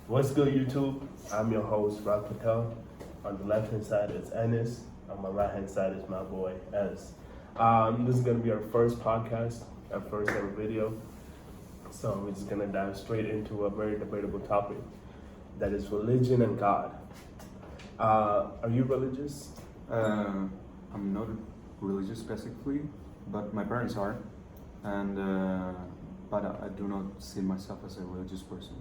What's good, YouTube? I'm your host, Rock Patel. On the left hand side is Ennis. On my right hand side is my boy, Ez. This is going to be our first podcast, our first ever video. So we're just going to dive straight into a very debatable topic that is religion and God. Are you religious? I'm not religious specifically, but my parents are, and but I do not see myself as a religious person.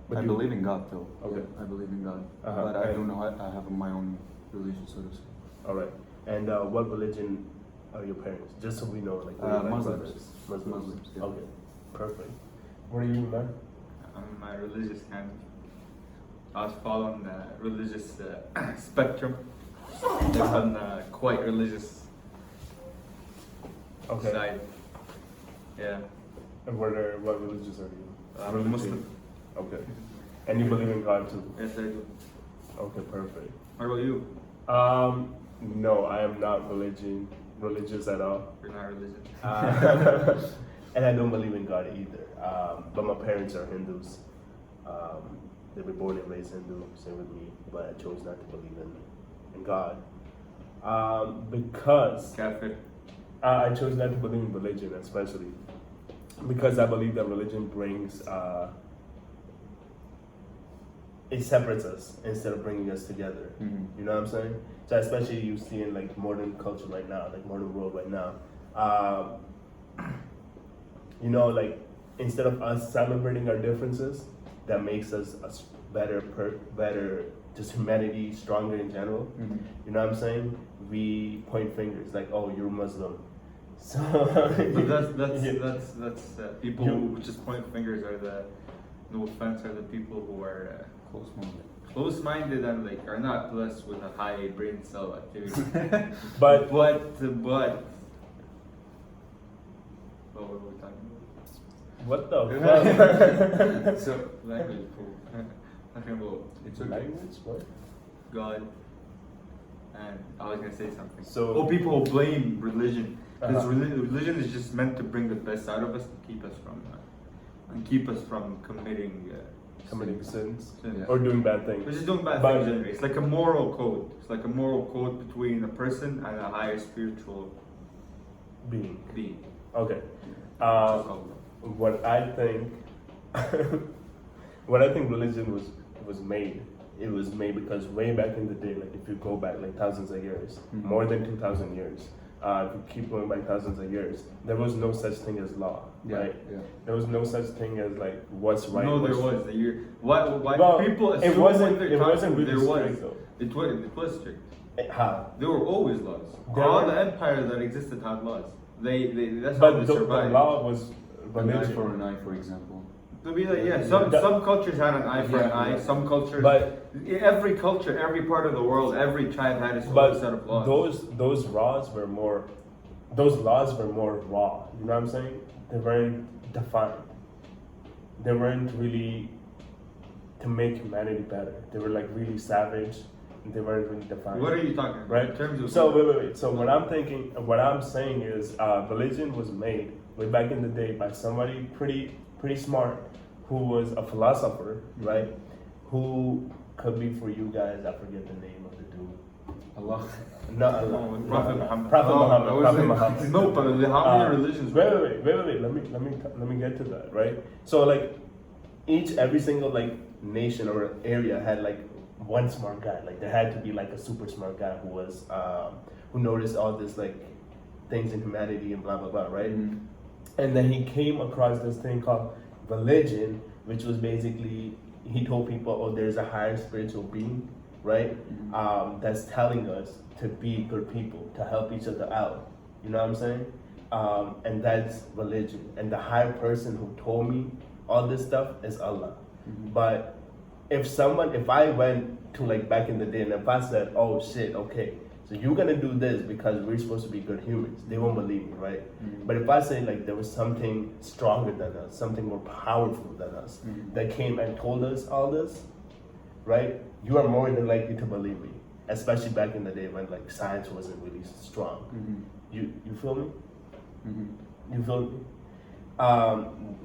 But I you- believe in God, though. Okay. Yeah, I believe in God, Uh-huh. but I don't know. I have my own religion, so to say. All right. And what religion are your parents? Just so we know, like, we're like Muslims. brothers. Muslims. Muslims, yeah. Okay, perfect. What are you, man? I'm my religious kind of. I was following the religious spectrum. They're on the quite religious Okay. side. Yeah. And what religious are you? I'm a Muslim. Okay. And you believe in God too? Yes, I do. Okay, perfect. What about you? No, I am not religious at all. You're not religious. And I don't believe in God either. But my parents are Hindus. They were born and raised Hindu, same with me. But I chose not to believe in God. Because Kafir. I chose not to believe in religion, especially because I believe that religion brings it separates us instead of bringing us together. Mhm. You know what I'm saying? So especially you see in like modern culture right now, like modern world right now. You know, like instead of us celebrating our differences, that makes us better, just humanity stronger in general. Mhm. You know what I'm saying? We point fingers like, oh, you're Muslim. So But that's Yeah. people You- who just point fingers are the, no offense, are the people who are Close-minded. close-minded and like are not blessed with a high brain cell activity. But What were we talking about? what the fuck? So language fool. Talking about It's okay. Language? What? God, and I was gonna say something. So- people who blame religion because Uh-huh. religion is just meant to bring the best out of us and keep us from committing Committing sins sin. Yeah. or doing bad things. We're just doing bad But- things anyway. It's like a moral code. It's like a moral code between a person and a higher spiritual Being. being. Okay. Just called What I think, what I think religion was made. It was made because way back in the day, like if you go back like thousands of years, Mhm. more than 2,000 years. If you keep going back thousands of years, there was no such thing as law, Yeah. right? Yeah. There was no such thing as like what's right. No, there what's- was. Why Well, people it assume wasn't. when they're It talking, wasn't really there was. strict though. It was strict. How? There were always laws. There All were- the empires that existed had laws. They that's how But they the survived. law was An eye religion. for an eye, for example. To be like, yeah, The- some cultures had an eye for an Yeah, eye. yeah. Some cultures, But- every culture, every part of the world, every tribe had its own But set of laws. those laws were more raw. You know what I'm saying? They weren't defined. They weren't really to make humanity better. They were like really savage. They weren't really defined. What are you talking about? Right? In terms of So wait. So what I'm saying is, religion was made way back in the day by somebody pretty smart, who was a philosopher, right? Who could be for you guys. I forget the name of the dude. Allah. Not Allah. Oh, not Prophet Allah. Muhammad. Prophet Oh, Muhammad. I was Prophet like- Muhammad. No, but how many religions? Wait. Let me get to that, right? So like every single like nation or area had like one smart guy. Like there had to be like a super smart guy who was who noticed all this like things in humanity and blah blah blah, right? Mhm. And then he came across this thing called religion, which was basically he told people, oh, there's a higher spiritual being, right? That's telling us to be good people, to help each other out. You know what I'm saying? And that's religion. And the higher person who told me all this stuff is Allah. Mhm. But if I went to like back in the day and if I said, oh shit, okay, so you're gonna do this because we're supposed to be good humans, they won't believe me, right? Mhm. But if I say like there was something stronger than us, something more powerful than us, Mhm. that came and told us all this, right? You are more than likely to believe me, especially back in the day when like science wasn't really strong. Mhm. You feel me? Mhm. You feel me?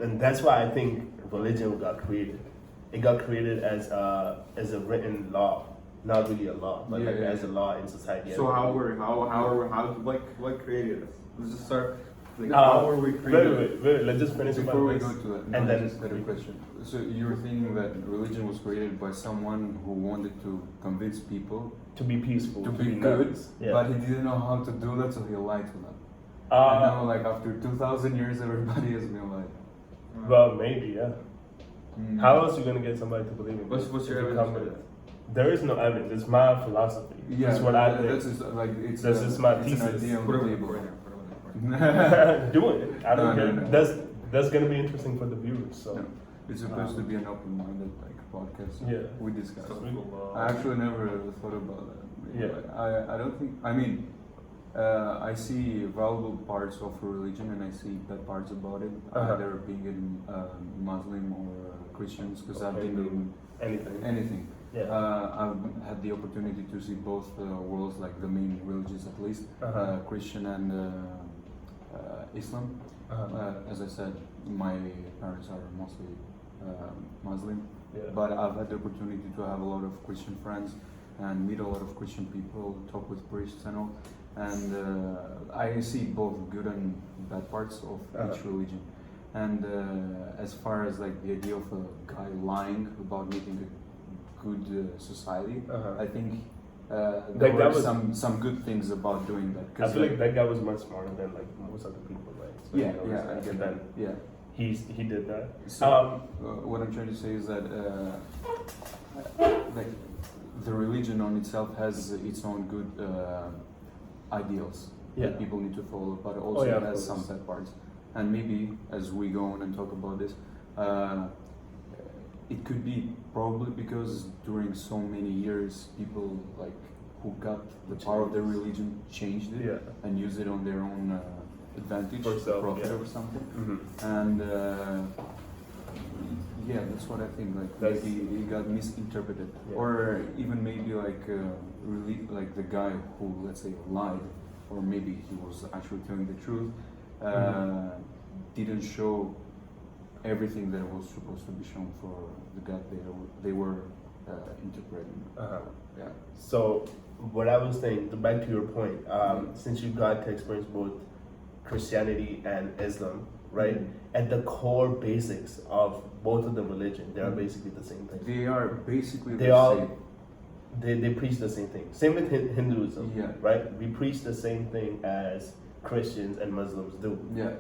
And that's why I think religion got created. it got created as a written law, not really a law, but Yeah, like yeah, as a law in society. So what created us? Let's just start. Like, Uh, how were we created? wait, let's just finish Before we about go this. to that, and no, I then just got a question. So you're thinking that religion was created by someone who wanted to convince people to be peaceful, to be good, nice. Yeah. but he didn't know how to do that, so he lied to them. And Uh, now, like after 2,000 years, everybody has been like, well, maybe, yeah. mm, How else are you gonna get somebody to believe in? What's If your you evidence come for with that? it? There is no evidence. It's my philosophy. Yeah, It's what I that's think. just, like it's This is my it's thesis. an idea on Put it the on table. recording. Put it on recording. Do it. I don't No, care. no, no. That's gonna be interesting for the viewers. So No, it's supposed to be an open-minded like podcast. Yeah. We discuss. So, I actually never thought about that. Yeah. Like, I don't think. I mean, I see valuable parts of religion and I see bad parts about it. Uh-huh. Either being Muslim or Christians, because I've Okay, been in anything. anything. Yeah. I've had the opportunity to see both worlds, like the main religions at least, Uh-huh. Christian and Islam. Uh-huh. As I said, my parents are mostly Muslim, Yeah. but I've had the opportunity to have a lot of Christian friends and meet a lot of Christian people, talk with priests and all. And I see both good and bad parts of each religion. And as far as like the idea of a guy lying about making a good society, Uh-huh. I think Like there that were was- some good things about doing that. I feel like that guy was much smarter than like most other people, right? So, yeah, you know, yeah, I and get then that. Yeah. he did that. So, what I'm trying to say is that like the religion on itself has its own good ideals Yeah. that people need to follow, but also yeah, it of has some course. bad parts. And maybe as we go on and talk about this, it could be probably because during so many years, people like who got the power of their religion changed it Yeah. and used it on their own advantage, For self, profit yeah. or something. Mhm. And yeah, that's what I think. Like That's- maybe it got misinterpreted, Yeah. or even maybe like really like the guy who, let's say, lied, or maybe he was actually telling the truth, didn't show everything that was supposed to be shown for the God they were interpreting. Uh-huh. Yeah. So what I was saying, back to your point, since you got to experience both Christianity and Islam, right? At the core basics of both of the religion, they are basically the same thing. They are basically They the all same. they preach the same thing. Same with Hinduism, Yeah. right? We preach the same thing as Christians and Muslims do. Yeah.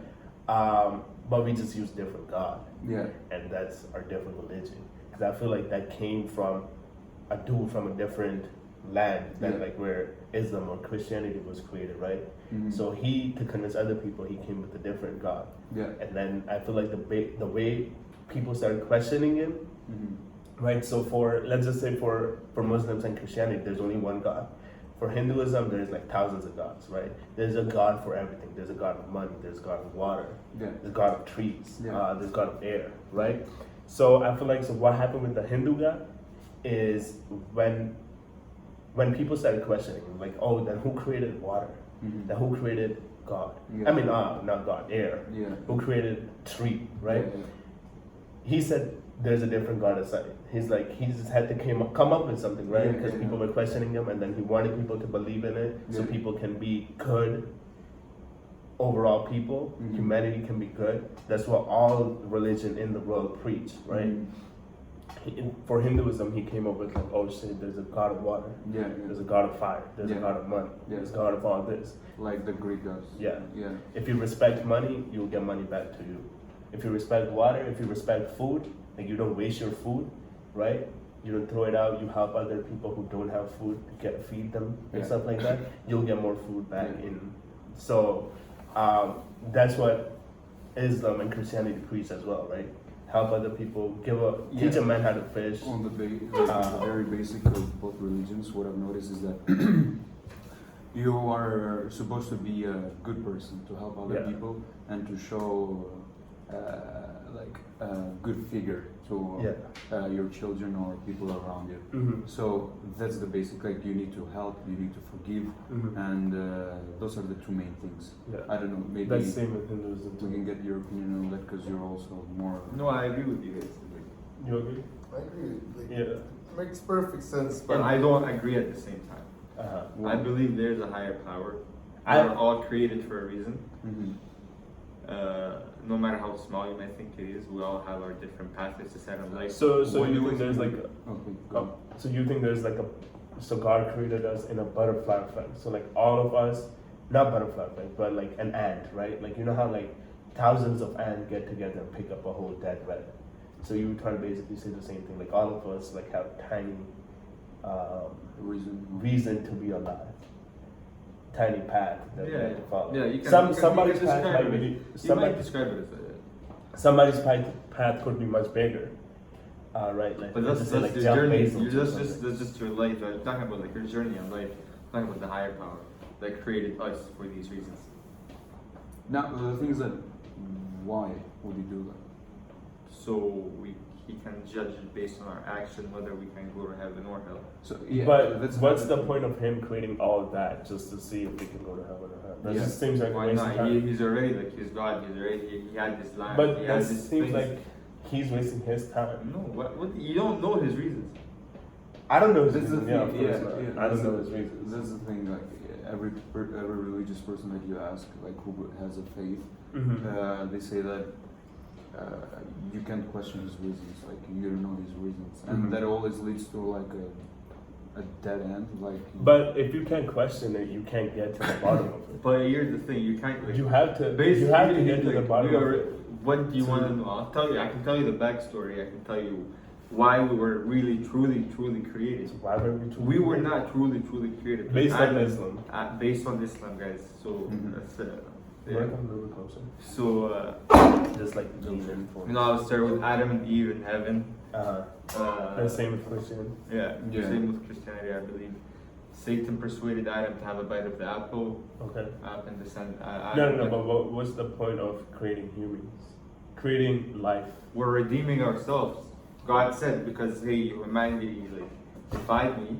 But we just use different God, Yeah. and that's our different religion. Because I feel like that came from a dude from a different land than Yeah. like where Islam or Christianity was created, right? Mhm. So he, to convince other people, he came with a different God. Yeah. And then I feel like the way people started questioning him, Mhm. right? So for, let's just say for Muslims and Christianity, there's only one God. For Hinduism, there's like thousands of gods, right? There's a God for everything. There's a God of money. There's a God of water. Yeah. There's God of trees. Yeah. There's God of air, right? So I feel like, so what happened with the Hindu God is when people started questioning, like, oh, then who created water? Mhm. Then who created God? Yeah. I mean, not God, air. Yeah. Who created tree, right? Yeah, He said there's a different God aside. He's like, he just had to come up with something, right? Yeah, Because yeah, people yeah. were questioning him, and then he wanted people to believe in it, so Yeah. people can be good. Overall, people, Mhm. humanity can be good. That's what all religion in the world preach, right? Mhm. For Hinduism, he came up with like, oh shit, there's a God of water, Yeah. there's Yeah. a God of fire, there's Yeah. a God of money, Yeah. there's a God of all this. Like the Greek gods. Yeah. Yeah. If you respect money, you'll get money back to you. If you respect water, if you respect food, like you don't waste your food, right? You don't throw it out, you help other people who don't have food, feed them and Yeah. stuff like that, you'll get more food back Yeah. in. So that's what Islam and Christianity preach as well, right? Help other people, teach a man how to fish. On the very basic of both religions, what I've noticed is that you are supposed to be a good person to help other Yeah. people and to show like a good figure to your children or people around you. Mhm. So that's the basic. Like you need to help, you need to forgive, Mhm. and those are the two main things. Yeah. I don't know. Maybe That's the same with Hinduism we too. can get your opinion on that because you're also more. No, I agree with you guys. Like, You agree? I agree. Like, Yeah. makes perfect sense. But I don't agree at the same time. Uh-huh. I believe there's a higher power. I- We're all created for a reason. Mm-hmm. No matter how small you might think it is, we all have our different pathways to set in life. So What do you you think there's like think- a, Okay, go. so you think there's like a, so God created us in a butterfly effect. So like all of us, not butterfly effect, but like an ant, right? Like you know how like thousands of ants get together and pick up a whole dead rat. So you would try to basically say the same thing. Like all of us like have tiny reason to be alive. Tiny path that we have to follow. Yeah, you can. Somebody's path describe might it. be You might describe it as somebody's path could be much bigger. Right, like but that's just say, like your Jeff journey. Bezos or something. That's just your life. I'm talking about like your journey in life. I'm talking about the higher power that created us for these reasons. Now the thing is that why would he do that? So he can judge it based on our action whether we can go to heaven or hell. So yeah, But that's what's the point of him creating all of that just to see if we can go to heaven or hell? That Yeah. just seems like a Why waste of not? time. He's already like he's God. He's already he had this land. But he it had this seems things. like he's wasting his time. No, what you don't know his reasons. I don't know his That's the reason. thing. Yeah, of course not. I that's don't know the- his reasons. That's the thing. Like every religious person that you ask, like who has a faith, Mhm. they say that you can't question his reasons. Like you don't know his reasons, and Mhm. that always leads to like a dead end. Like. But if you can't question it, you can't get to the bottom of it. But here's the thing: you can't. Like, You have to. basically, You have to get to the like, bottom we of are- it. What do you So- want to know? I'll tell you. I can tell you the backstory. I can tell you why we were really, truly created. Why were we? We were not truly created. Based on Adam- Islam. Based on Islam, guys. So Mhm. that's Yeah. Come a little bit closer. So Just like the lean for. I'll start with Adam and Eve in heaven. And same with Christian. Yeah, Yeah. same with Christianity, I believe. Satan persuaded Adam to have a bite of the apple. Okay. And descend. No. But what's the point of creating humans? Creating life. We're redeeming ourselves. God said, because hey, humanity like defied me.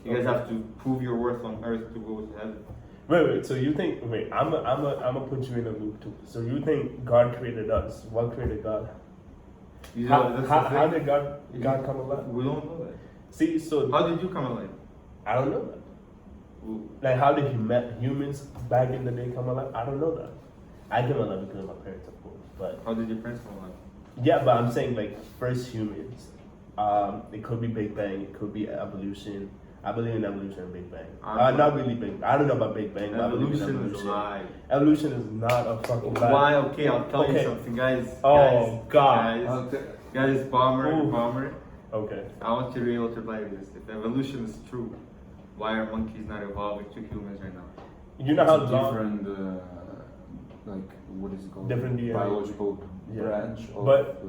You guys have to prove your worth on earth to go to heaven. Wait. So you think? Wait. I'm gonna put you in a loop too. So you think God created us? What created God? You know, that's the How thing. did God come alive? We don't know that. See, so How did you come alive? I don't know that. Like, how did humans back in the day come alive? I don't know that. I came alive because of my parents, of course. But How did your parents come alive? yeah, but I'm saying like first humans. It could be Big Bang. It could be evolution. I believe in evolution and Big Bang. Not really Big. I don't know about Big Bang. But I believe in Evolution is a lie. Evolution is not a fucking lie. Why? Okay, I'll tell you Okay. something, guys. Oh, God. Guys, bomber. Ooh. Okay. I want you to be able to reply to this. If evolution is true, why are monkeys not evolving to humans right now? You know how It's a long? different, like what is it called? Different DNA. Biological Yeah. branch of But-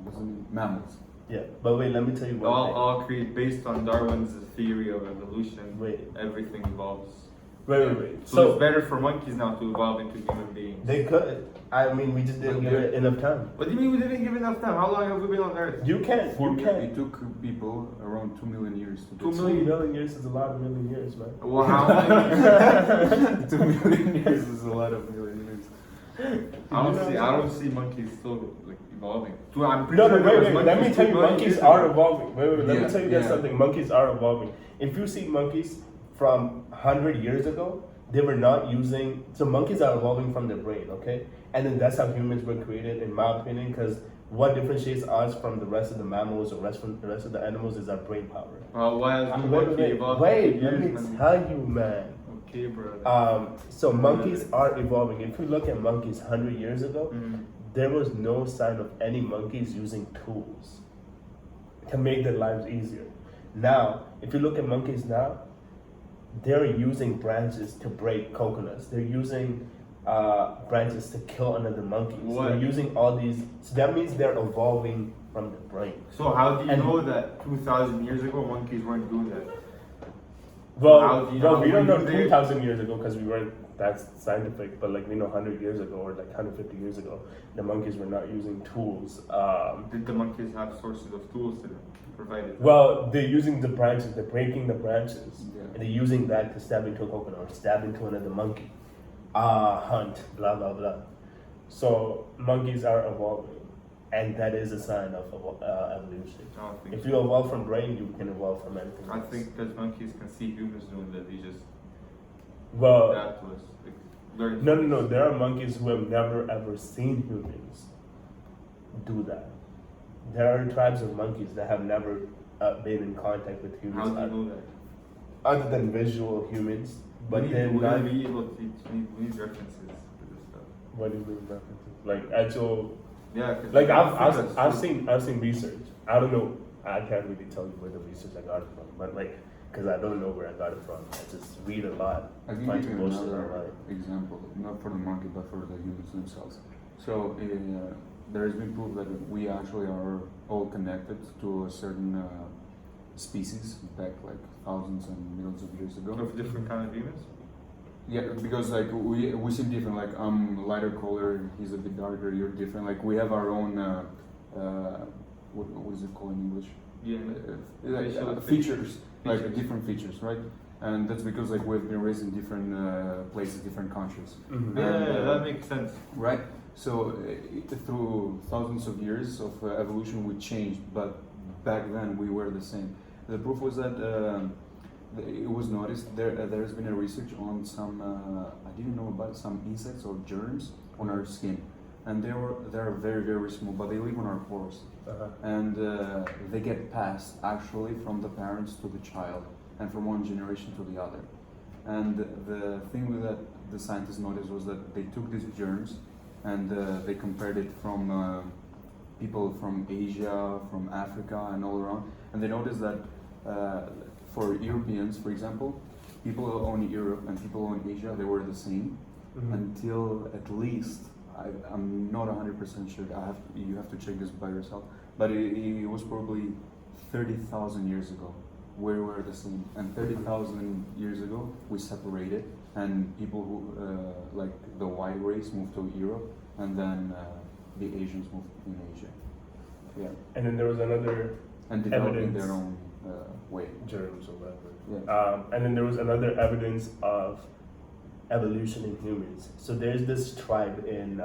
wasn't it mammals? Yeah, but wait. Let me tell you one thing. All create based on Darwin's theory of evolution. Wait. Everything evolves. Wait. So it's better for monkeys now to evolve into human beings. They could. I mean, we just didn't give it enough time. What do you mean we didn't give enough time? How long have we been on Earth? You can't. It took people around 2 million years to 2 get 2 million years is a lot of million years, man. Well, how many? 2 million years is a lot of million years. I don't see monkeys still like evolving. I'm pretty No, sure there was wait. Let me monkeys tell you, 2 million monkeys years are ago. evolving. Wait. Let me Yeah, tell you guys yeah. something. Monkeys are evolving. If you see monkeys from 100 years ago, they were not using. So monkeys are evolving from their brain, okay? And then that's how humans were created, in my opinion. Because what differentiates us from the rest of the mammals or the rest of the animals is our brain power. Why has no monkey evolved? Wait, for let me years, man? tell you, man. Okay, brother. So monkeys are evolving. If you look at monkeys 100 years ago, there was no sign of any monkeys using tools to make their lives easier. Now, if you look at monkeys now, they're using branches to break coconuts. They're using branches to kill another monkey. So What? they're using all these. So that means they're evolving from the brain. So how do you And- know that 2,000 years ago monkeys weren't doing that? Well, How do you know? we don't know When they- 2,000 years ago because we weren't that scientific, but like we know 100 years ago or like 150 years ago, the monkeys were not using tools. Did the monkeys have sources of tools to provide it? Well, they're using the branches, they're breaking the branches, Yeah. and they're using that to stab into a coconut or stab into another monkey. Hunt, blah, blah, blah. So monkeys are evolving. and that is a sign of evolution. I don't think If so. you evolve from brain, you can evolve from anything I else. think because monkeys can see humans doing that, they just Well, adapt to us. Like, learn. no. There are monkeys who have never ever seen humans do that. There are tribes of monkeys that have never been in contact with How humans do you know that? other than visual humans. But we then need, not. we need references for this stuff. What do you mean references? Like actual. Yeah, cause Like I think that's I've true. seen research. I don't know. I can't really tell you where the research I got it from, but like, cause I don't know where I got it from. I just read a lot. I can bunch give of you bullshit another online. example, not for the market, but for the humans themselves. So there has been proof that we actually are all connected to a certain species back like thousands and millions of years ago. Of different kind of humans. Yeah, because like we seem different. Like I'm lighter color, he's a bit darker, you're different. Like we have our own what is it called in English? Yeah. Like, features, like different features, right? And that's because like we've been raised in different places, different countries, Mhm. Yeah, And, that makes sense. right? So through thousands of years of evolution, we changed, but back then we were the same. The proof was that it was noticed there's been a research on some I didn't know about some insects or germs on our skin, and they're very small, but they live on our pores, Uh-huh. and they get passed actually from the parents to the child, and from one generation to the other. And the thing that the scientists noticed was that they took these germs and they compared it from people from Asia, from Africa, and all around, and they noticed that for Europeans, for example, people on Europe and people on Asia, they were the same Mhm. until at least I'm not 100% sure. You have to check this by yourself, but it was probably 30,000 years ago. We were the same, and 30,000 years ago we separated, and people who like the white race moved to Europe, and then the Asians moved in Asia. Yeah, And then there was another and developing Evidence. their own way. germs or whatever. Yeah. And then there was another evidence of evolution in humans. So there's this tribe in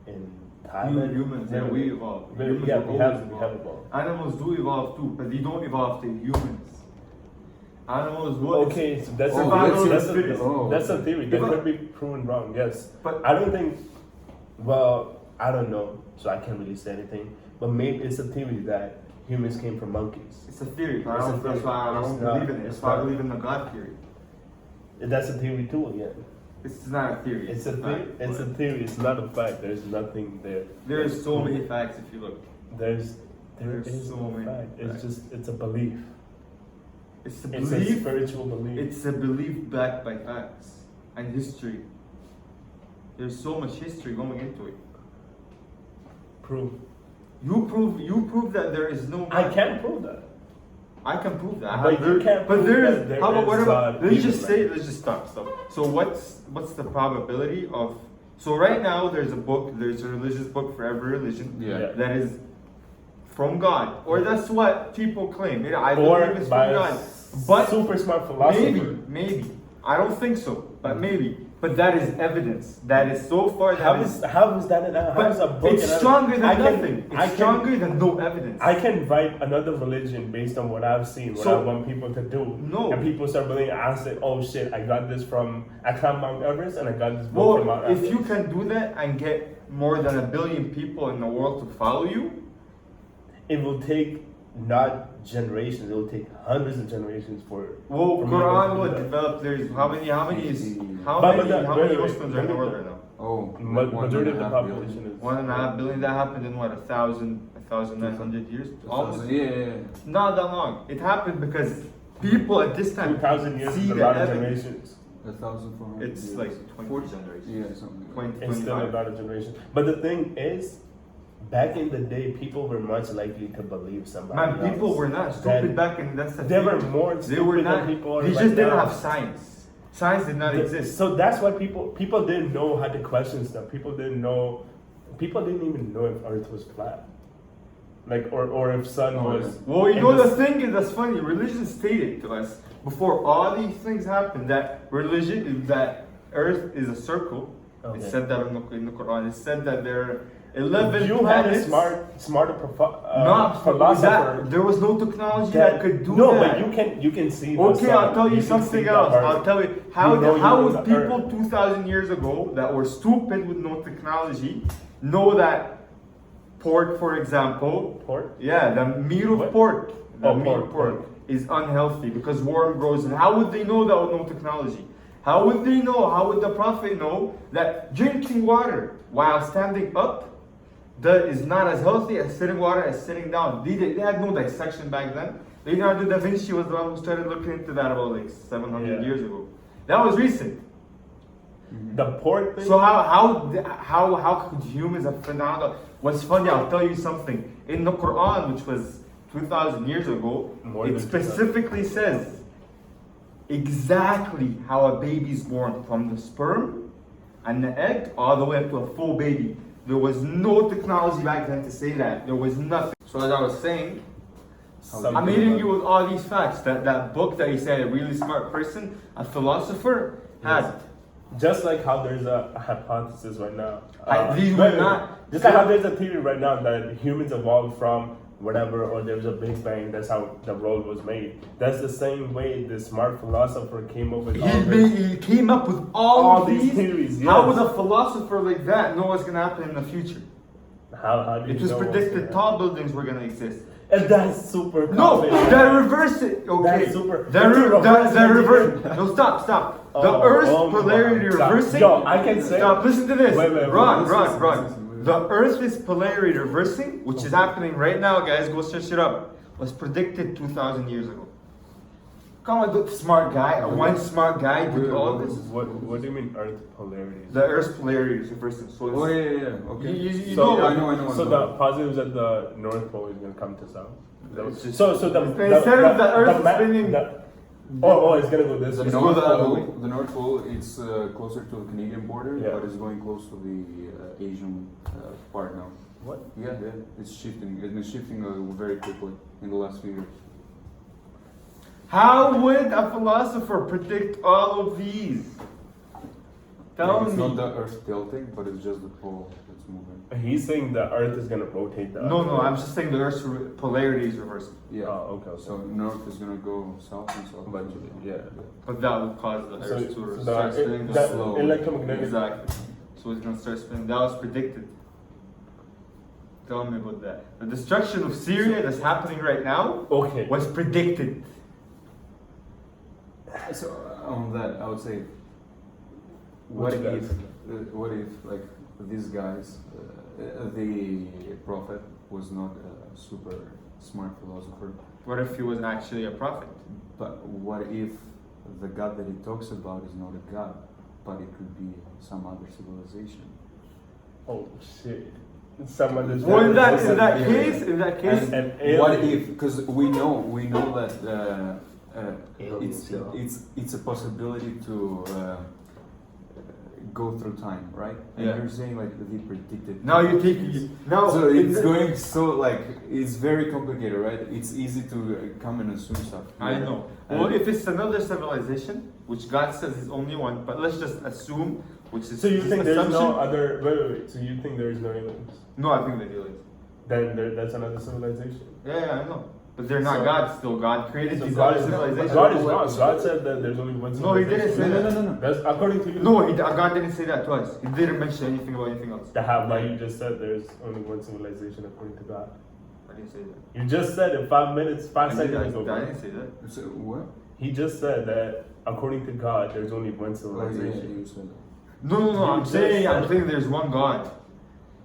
Thailand. Humans, yeah, we evolve. Humans Yeah, will we always have evolved. Animals do evolve too, but they don't evolve to humans. Animals will. Okay, so that's Survival a, of that's, the a, fittest. that's a theory that But- could be proven wrong. Yes, But I don't think. Well, I don't know, so I can't really say anything. But maybe it's a theory that humans came from monkeys. it's a theory. But It's I a don't, that's theory. why I It's don't not- believe in it. it's That's why I not. believe in the God theory. That's a theory too. Again, It's not a theory. it's a fact, theory. It's a but theory. It's not a fact. There's nothing there. There is so many facts if you look. There There's is so no many fact. It's facts. just it's a belief. It's a It's a belief. spiritual belief. It's a belief backed by facts and history. There's so much history going into it. proof. You prove that there is no. I God. can't prove that. I can prove that. But you can't But prove there that is. there How about is what about? God Let's even just like say. that. Let's just stop. So what's the probability of? So right now there's a book. There's a religious book for every religion. Yeah. That is from God, or that's what people claim. Yeah, I Or believe it's by from a God. But super smart philosopher. maybe. I don't think so, but maybe. But that is evidence. That is so far. How that is that? How is a book? It's stronger than I can- nothing. I It's can- stronger than no evidence. I can write another religion based on what I've seen, what So- I want people to do. No. And people start believing. I said, "Oh shit, I got this from I climbed Mount Everest and I got this book from Mount Well, Everest." if you can do that and get more than 1 billion people in the world to follow you, it will take not generations. It will take hundreds of generations for. well, for Quran people to will do that. develop. There's how many is how But many that- how wait, many wait, Muslims are in the world right now? Oh, Majority of the 1.5 population is 1.5 billion. That happened in what 1,900 years. Almost. Yeah. Not that long. It happened because people at this time 2,000 years see is a the lot of evidence. generations. 1,400. It's years. like 20 40 generations. Yeah, something. Like 20, It's still a 25. lot of generations. But the thing is, back in the day, people were much likely to believe somebody Man, people else. were not stupid Then back in that's the They thing. were more They stupid were than not. people are They right just didn't now. have science. Science did not exist. So that's why people didn't know how to question stuff. People didn't even know if Earth was flat, like or if sun Oh, was. yeah. Well, you and know the the thing is that's funny. Religion stated to us before all these things happened that religion is that Earth is a circle. Okay. It said that in the Quran. It said that there 11 You had a planets. smarter Not philosopher. there was no technology that could do no, that. but you can see. The Okay, sun. I'll tell you can something see the else. earth. I'll tell you how You know how you're would on the people 2,000 years ago that were stupid with no technology know that pork, for example, Pork? yeah, the meat of What? pork, the Oh, meat pork, of pork pork. is unhealthy because worm grows. And how would they know that with no technology? How would they know? How would the prophet know that drinking water while standing up is not as healthy as sitting water as sitting down? They had no dissection back then. Leonardo da Vinci was the one who started looking into that about like 700 Yeah. years ago. That was recent. The pork thing. So how could humans have phenomenal? What's funny, I'll tell you something. In the Quran, which was 2,000 years ago, More it than specifically says exactly how a baby's born from the sperm and the egg all the way up to a full baby. There was no technology back then to say that. There was nothing. So as I was saying, I'm hitting you with all these facts. That book that he said a really smart person, a philosopher, had. Yes. Just like how there's a hypothesis right now. These were not- Just like how there's a theory right now that humans evolved from whatever, or there was a big bang. That's how the world was made. That's the same way the smart philosopher came up with all this. He came up with all All of these these theories, How yes. would a philosopher like that know what's gonna happen in the future? How do you It was know what's predicted gonna tall buildings were gonna exist. happen? And that's super. No, confident. that reverse it. Okay, That's super- That that's a reverse. No, stop. The Oh, Earth's oh my polarity God. reversing. Yo, I can say- Stop. Listen to this. Wait, Run. listen. The Earth is polarity reversing, which is happening right now, guys. Go search it up. Was predicted 2,000 years ago. Come on, the smart guy. One smart guy did all this. What do you mean Earth polarity? The Earth's polarity is reversing. So it's, Oh yeah. Okay. You So, know, I know. So the positives at the North Pole is gonna come to south. It's just- So the Instead of the Earth spinning- it's gonna go this The way. North go that Pole, way. the North Pole, it's closer to the Canadian border, Yeah. but it's going close to the Asian part now. What? Yeah, it's shifting. It's been shifting very quickly in the last few years. How would a philosopher predict all of these? Tell It's me. not the Earth tilting, but it's just the pole that's moving. He's saying the Earth is gonna rotate the. No, I'm just saying the Earth's polarity is reversing. Yeah. Oh, okay. So North is gonna go south and south. Eventually, yeah. But that would cause the So, Earth to so start spinning that slow. electromagnetic. Exactly. So it's gonna start spinning. That was predicted. Tell me about that. The destruction of Syria that's happening right now Okay. was predicted. So on that, I would say, What what you if, guys- what if like these guys, the prophet was not a super smart philosopher, What if he was actually a prophet? but what if the God that he talks about is not a God, but it could be some other civilization? Oh shit. Someone is. Well, in that Yeah. case, And What alien. if? Because we know that Aliens, yeah. it's a possibility to go through time, right? And Yeah. you're saying like they predicted. now you take now. So it's going so like it's very complicated, right? It's easy to come and assume stuff. I know. Well, if it's another civilization, which God says is only one, but let's just assume, which is So you just think there's no assumption. other? Wait. So you think there's no aliens? No, I think they do it. Then that's another civilization. Yeah, I know. But they're not So- God still. God created So these God other is civilizations. God is wrong. God said that there's only one No, he didn't civilization. say that. No. That's according to you. No, God didn't say that twice. He didn't mention anything about anything else. But you just said there's only one civilization according to God. I didn't say that. You just said it 5 minutes, 5 seconds I ago. didn't say that. So what? He just said that according to God, there's only one Oh, yeah, civilization. you said that. No. I'm just saying said- there's one God.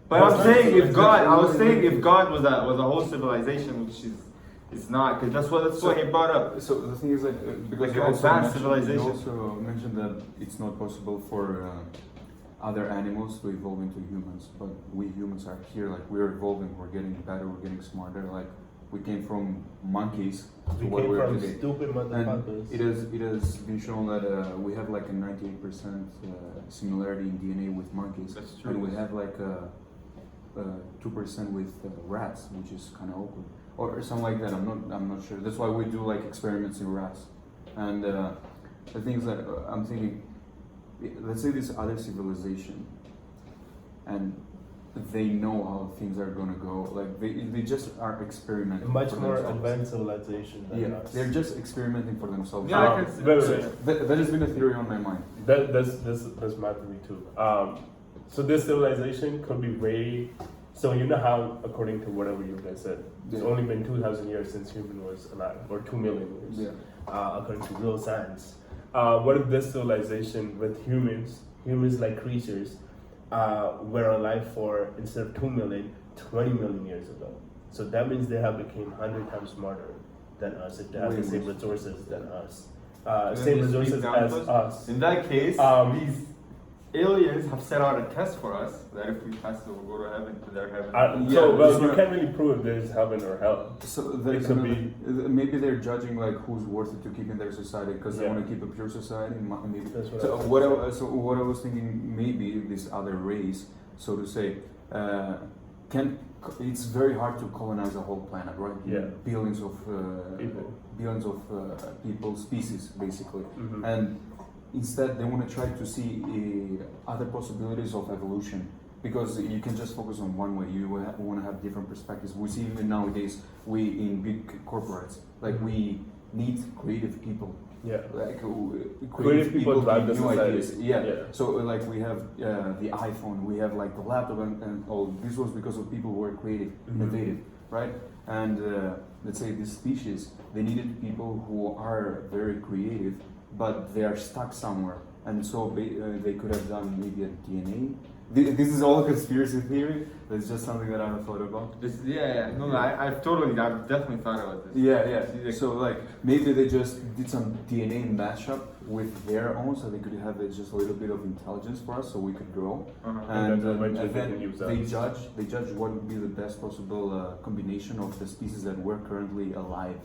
But That's I'm not saying if civilization. God, I was saying if God was a whole civilization, which is it's not, because that's what he brought up. So the thing is that because Like you an also advanced mentioned- civilization. You also mentioned that it's not possible for other animals to evolve into humans, but we humans are here. Like we're evolving, we're getting better, we're getting smarter. Like we came from monkeys to We what came we are from today. stupid And motherfuckers. it has been shown that we have like a 98% similarity in DNA with monkeys, That's true. and we have like 2% with rats, which is kind of awkward, or something like that. I'm not sure. That's why we do like experiments in rats. And the thing is that let's say this other civilization, and they know how things are gonna go. Like they just are experimenting. Much for more themselves. advanced civilization than Yeah, us. they're just experimenting for themselves. Yeah, I can see wait, that. wait. That has been a theory on my mind. That's my theory too. So this civilization could be very. So you know how, according to whatever you guys said, it's Yeah. only been 2,000 years since human was alive, or 2 million years, Yeah. according to real science. What if this civilization with humans-like creatures, were alive for, instead of 2 million, 20 million years ago? So that means they have become 100 times smarter than us if they have Way the same more. resources than us. And Same they speak resources down as to us. In that case, Um, these aliens have set out a test for us that if we pass it, we'll go to heaven, to their heaven. So, well, it's you not- can't really prove if there's heaven or hell. So there's could another, maybe they're judging like who's worth it to keep in their society because they Yeah. want to keep a pure society. Maybe. That's what So I was what I was thinking, maybe this other race, so to say, it's very hard to colonize a whole planet, right? Yeah. Billions of People. billions of people, species, basically, Mhm. and instead they want to try to see other possibilities of evolution. Because you can just focus on one way. You want to have different perspectives. We see even nowadays, we in big corporates, like we need creative people. Yeah. Like Creative people drive give the new society. ideas. Yeah. Yeah. So like we have the iPhone, we have like the laptop, and all. This was because of people who were creative, innovative, right? And let's say this species, they needed people who are very creative, but they are stuck somewhere, and so they could have done maybe a DNA. This is all a conspiracy theory. That's just something that I have thought about. I've definitely thought about this. Yeah. So like maybe they just did some DNA mashup with their own, so they could have just a little bit of intelligence for us, so we could grow. And then eventually and they then can use they judge what would be the best possible combination of the species that were currently alive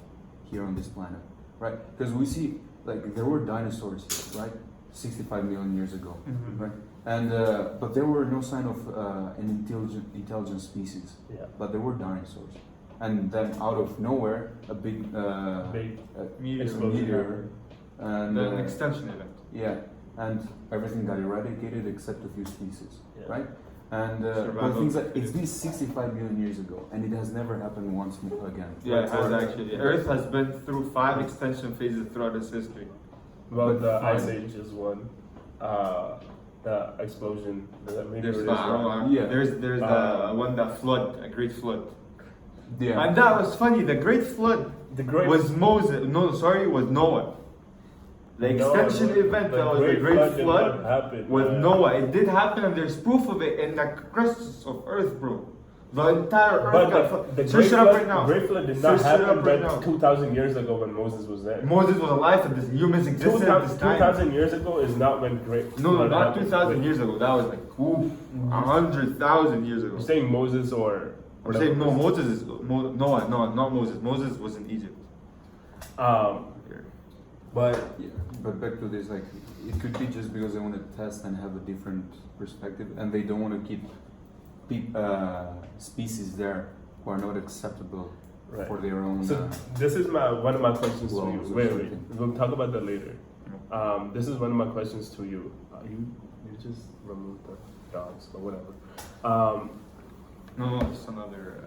here on this planet, right? Because we see like there were dinosaurs, right? 65 million years ago, right? And but there were no sign of an intelligent species. Yeah. But there were dinosaurs, and then out of nowhere, a big Big Meteor. explosion. and An extension event. yeah, and everything got eradicated except a few species, Yeah. right? And Survival. but things like it's been 65 million years ago, and it has never happened once again. Yeah, it has Or- actually. Earth has been through 5 extension phases throughout its history. Well, But the fine. Ice Age is one. The explosion. There's it the, is one. Yeah. there's Uh, the one that flood, a great flood. Yeah. And that was funny. The great flood The great was Moses. No, sorry, was Noah. The extension event that was the great did flood not happen, was man. Noah. It did happen, and there's proof of it in the crust of Earth, bro. The entire Earth But got the Search great it up flood, right now. Great flood did Search not it up happen right but now. 2,000 years ago when Moses was there. Moses was alive, and this humans existed at this time. 2,000 years ago is not when great No, flood not happened. 2,000 years ago. That was like 100,000 years ago. You're saying Moses or I'm saying no. Moses is Noah. No, not Moses. Moses was in Egypt. But Yeah, but back to this, like it could be just because they want to test and have a different perspective, and they don't want to keep species there who are not acceptable Right. for their own. So this is one of my questions to you. laws or Wait, something. we'll talk about that later. This is one of my questions to you. You just removed the dogs or whatever. No, it's another.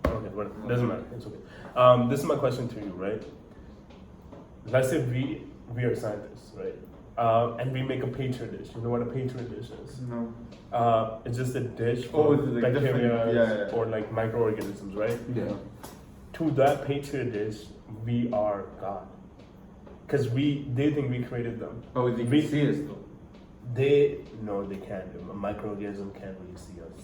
Okay, whatever. Doesn't matter. It's okay. This is my question to you, right? Let's say we are scientists, right? And we make a petri dish. You know what a petri dish is? No. It's just a dish Oh, for with, like, bacteria different- yeah. or like microorganisms, right? Yeah. To that petri dish, we are God. Because they think we created them. Oh, they We- can see us though. They they can't. A microorganism can't really see us.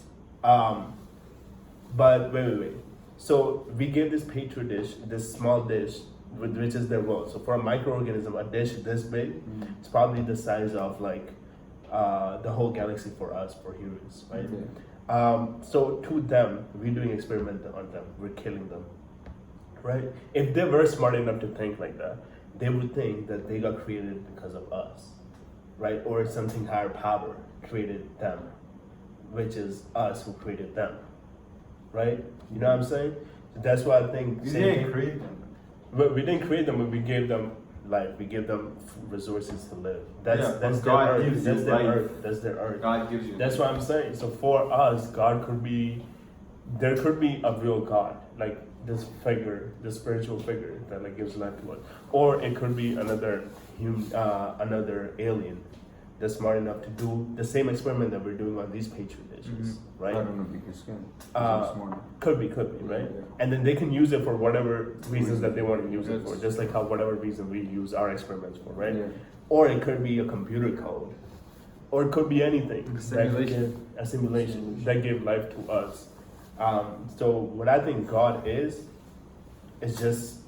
But wait. So we give this petri dish, this small dish, which is their world. So for a microorganism, a dish this big, it's probably the size of like the whole galaxy for us, for humans, right? Okay. So to them, we're doing experiment on them. We're killing them, right? If they were smart enough to think like that, they would think that they got created because of us, right? Or something higher power created them, which is us who created them, right? You know what I'm saying? That's why I think We same didn't thing- create them. But we didn't create them, but we gave them life. We give them resources to live. Yeah, That's but their God earth. gives you That's their life. earth. That's their earth. God gives you. That's what I'm saying. So for us, God could be, there could be a real God, like this figure, this spiritual figure that like gives life to us, or it could be another another alien that's smart enough to do the same experiment that we're doing on these petri dishes, I right? don't know because yeah, smart. Could be, right? Yeah. And then they can use it for whatever reasons that they want to use it for, Yes. just like how whatever reason we use our experiments for, right? Yeah. Or it could be a computer code, or it could be anything. A that simulation. give- a simulation that give life to us. So what I think God is just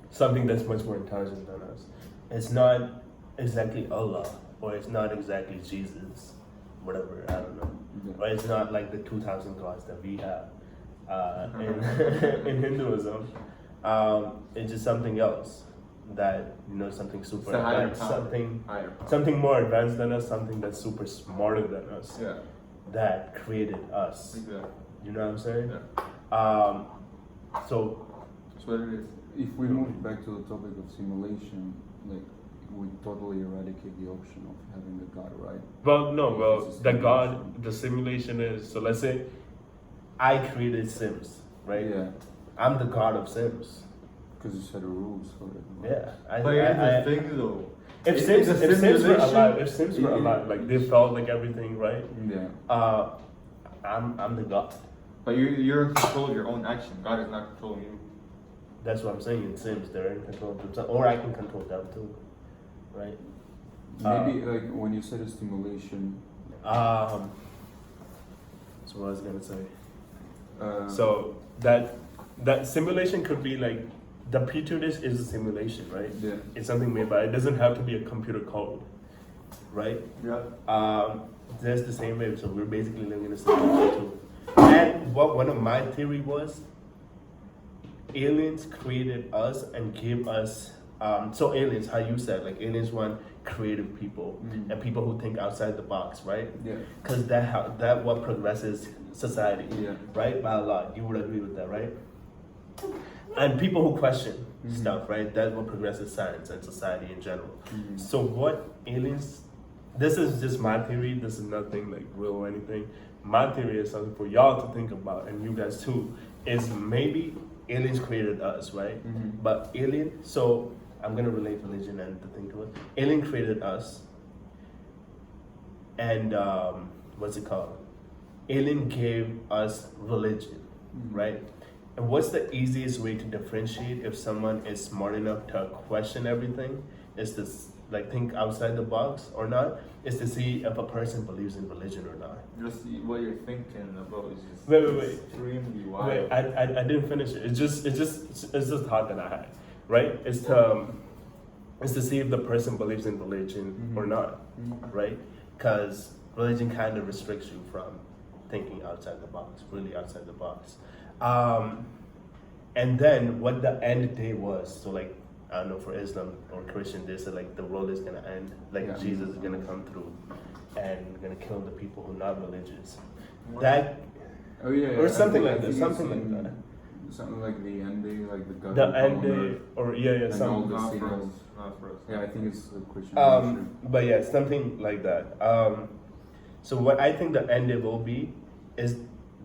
something that's much more intelligent than us. It's not exactly Allah, or it's not exactly Jesus, whatever, I don't know. Yeah. Or it's not like the 2,000 gods that we have in, in Hinduism. It's just something else that, something super, It's a higher advanced, power. something, Higher power. something more advanced than us, something that's super smarter than us, Yeah. that created us. Exactly. You know what I'm saying? Yeah. So, That's what it is. If we move back to the topic of simulation, like we totally eradicate the option of having a god, right? the God, the simulation is, so let's say I created Sims, right? Yeah, I'm the God of Sims. because you set the rules for it. Right? Yeah. But here's the thing though. If It's Sims, a if Sims were simulation. alive, like they felt like everything, right? Yeah. I'm the God. But you're in control of your own action. God is not controlling you. That's what I'm saying. In Sims, they're in control of themselves, or I can control them too, right? Maybe like when you said a stimulation. So what I was gonna say. So So that simulation could be like the petri dish is a simulation, right? yeah. It's something made by. It doesn't have to be a computer code, right? Yeah. That's the same way. So we're basically living in a simulation too. And what one of my theory was, aliens created us and gave us. So aliens, how you said, like aliens want creative people Mhm. and people who think outside the box, right? Yeah. Because that what progresses society, Yeah. right? By a lot. You would agree with that, right? And people who question Mhm. stuff, right? That's what progresses science and society in general. Mhm. So what aliens, this is just my theory, this is nothing like real or anything. My theory is something for y'all to think about, and you guys too, is maybe aliens created us, right? Mhm. But so I'm gonna relate religion and the thing to it. Alien created us, and what's it called? Alien gave us religion, Mhm. right? And what's the easiest way to differentiate if someone is smart enough to question everything? Is to like think outside the box or not? Is to see if a person believes in religion or not. Just what you're thinking about is just Wait. extremely wild. Wait, I didn't finish it. It's just a thought that I had, right? It's to see if the person believes in religion or Mhm. not, Mhm. right? Because religion kind of restricts you from thinking outside the box, really outside the box. And then what the end day was. So like I don't know, for Islam or Christian, they said like the world is gonna end, like Yeah. Jesus is gonna come through and gonna kill the people who are not religious. What? That Oh yeah. or I something think- like I that, think something it's, like that. Something like the end day, like the God. The will end come on day, earth. or yeah, And all something. the Not for us. signals. Not for us. Yeah, I think it's a Christian. But yeah, something like that. So what I think the end day will be is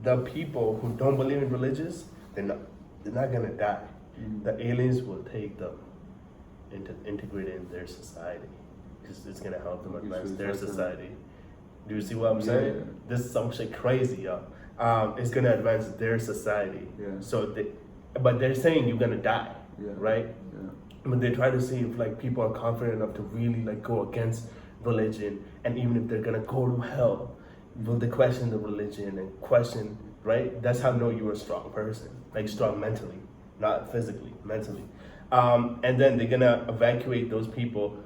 the people who don't believe in religious, they're not gonna die. Mhm. The aliens will take them integrate it in their society because it's gonna help them Okay, advance so their it's like a- society. Do you see what I'm Yeah, saying? yeah. This is some shit crazy, yo. It's gonna advance their society. Yeah. So but they're saying you're gonna die, Yeah. right? Yeah. But they try to see if like people are confident enough to really like go against religion, and even if they're gonna go to hell, will they question the religion and question, right? That's how I know you're a strong person, like strong mentally, not physically, mentally. And then they're gonna evacuate those people,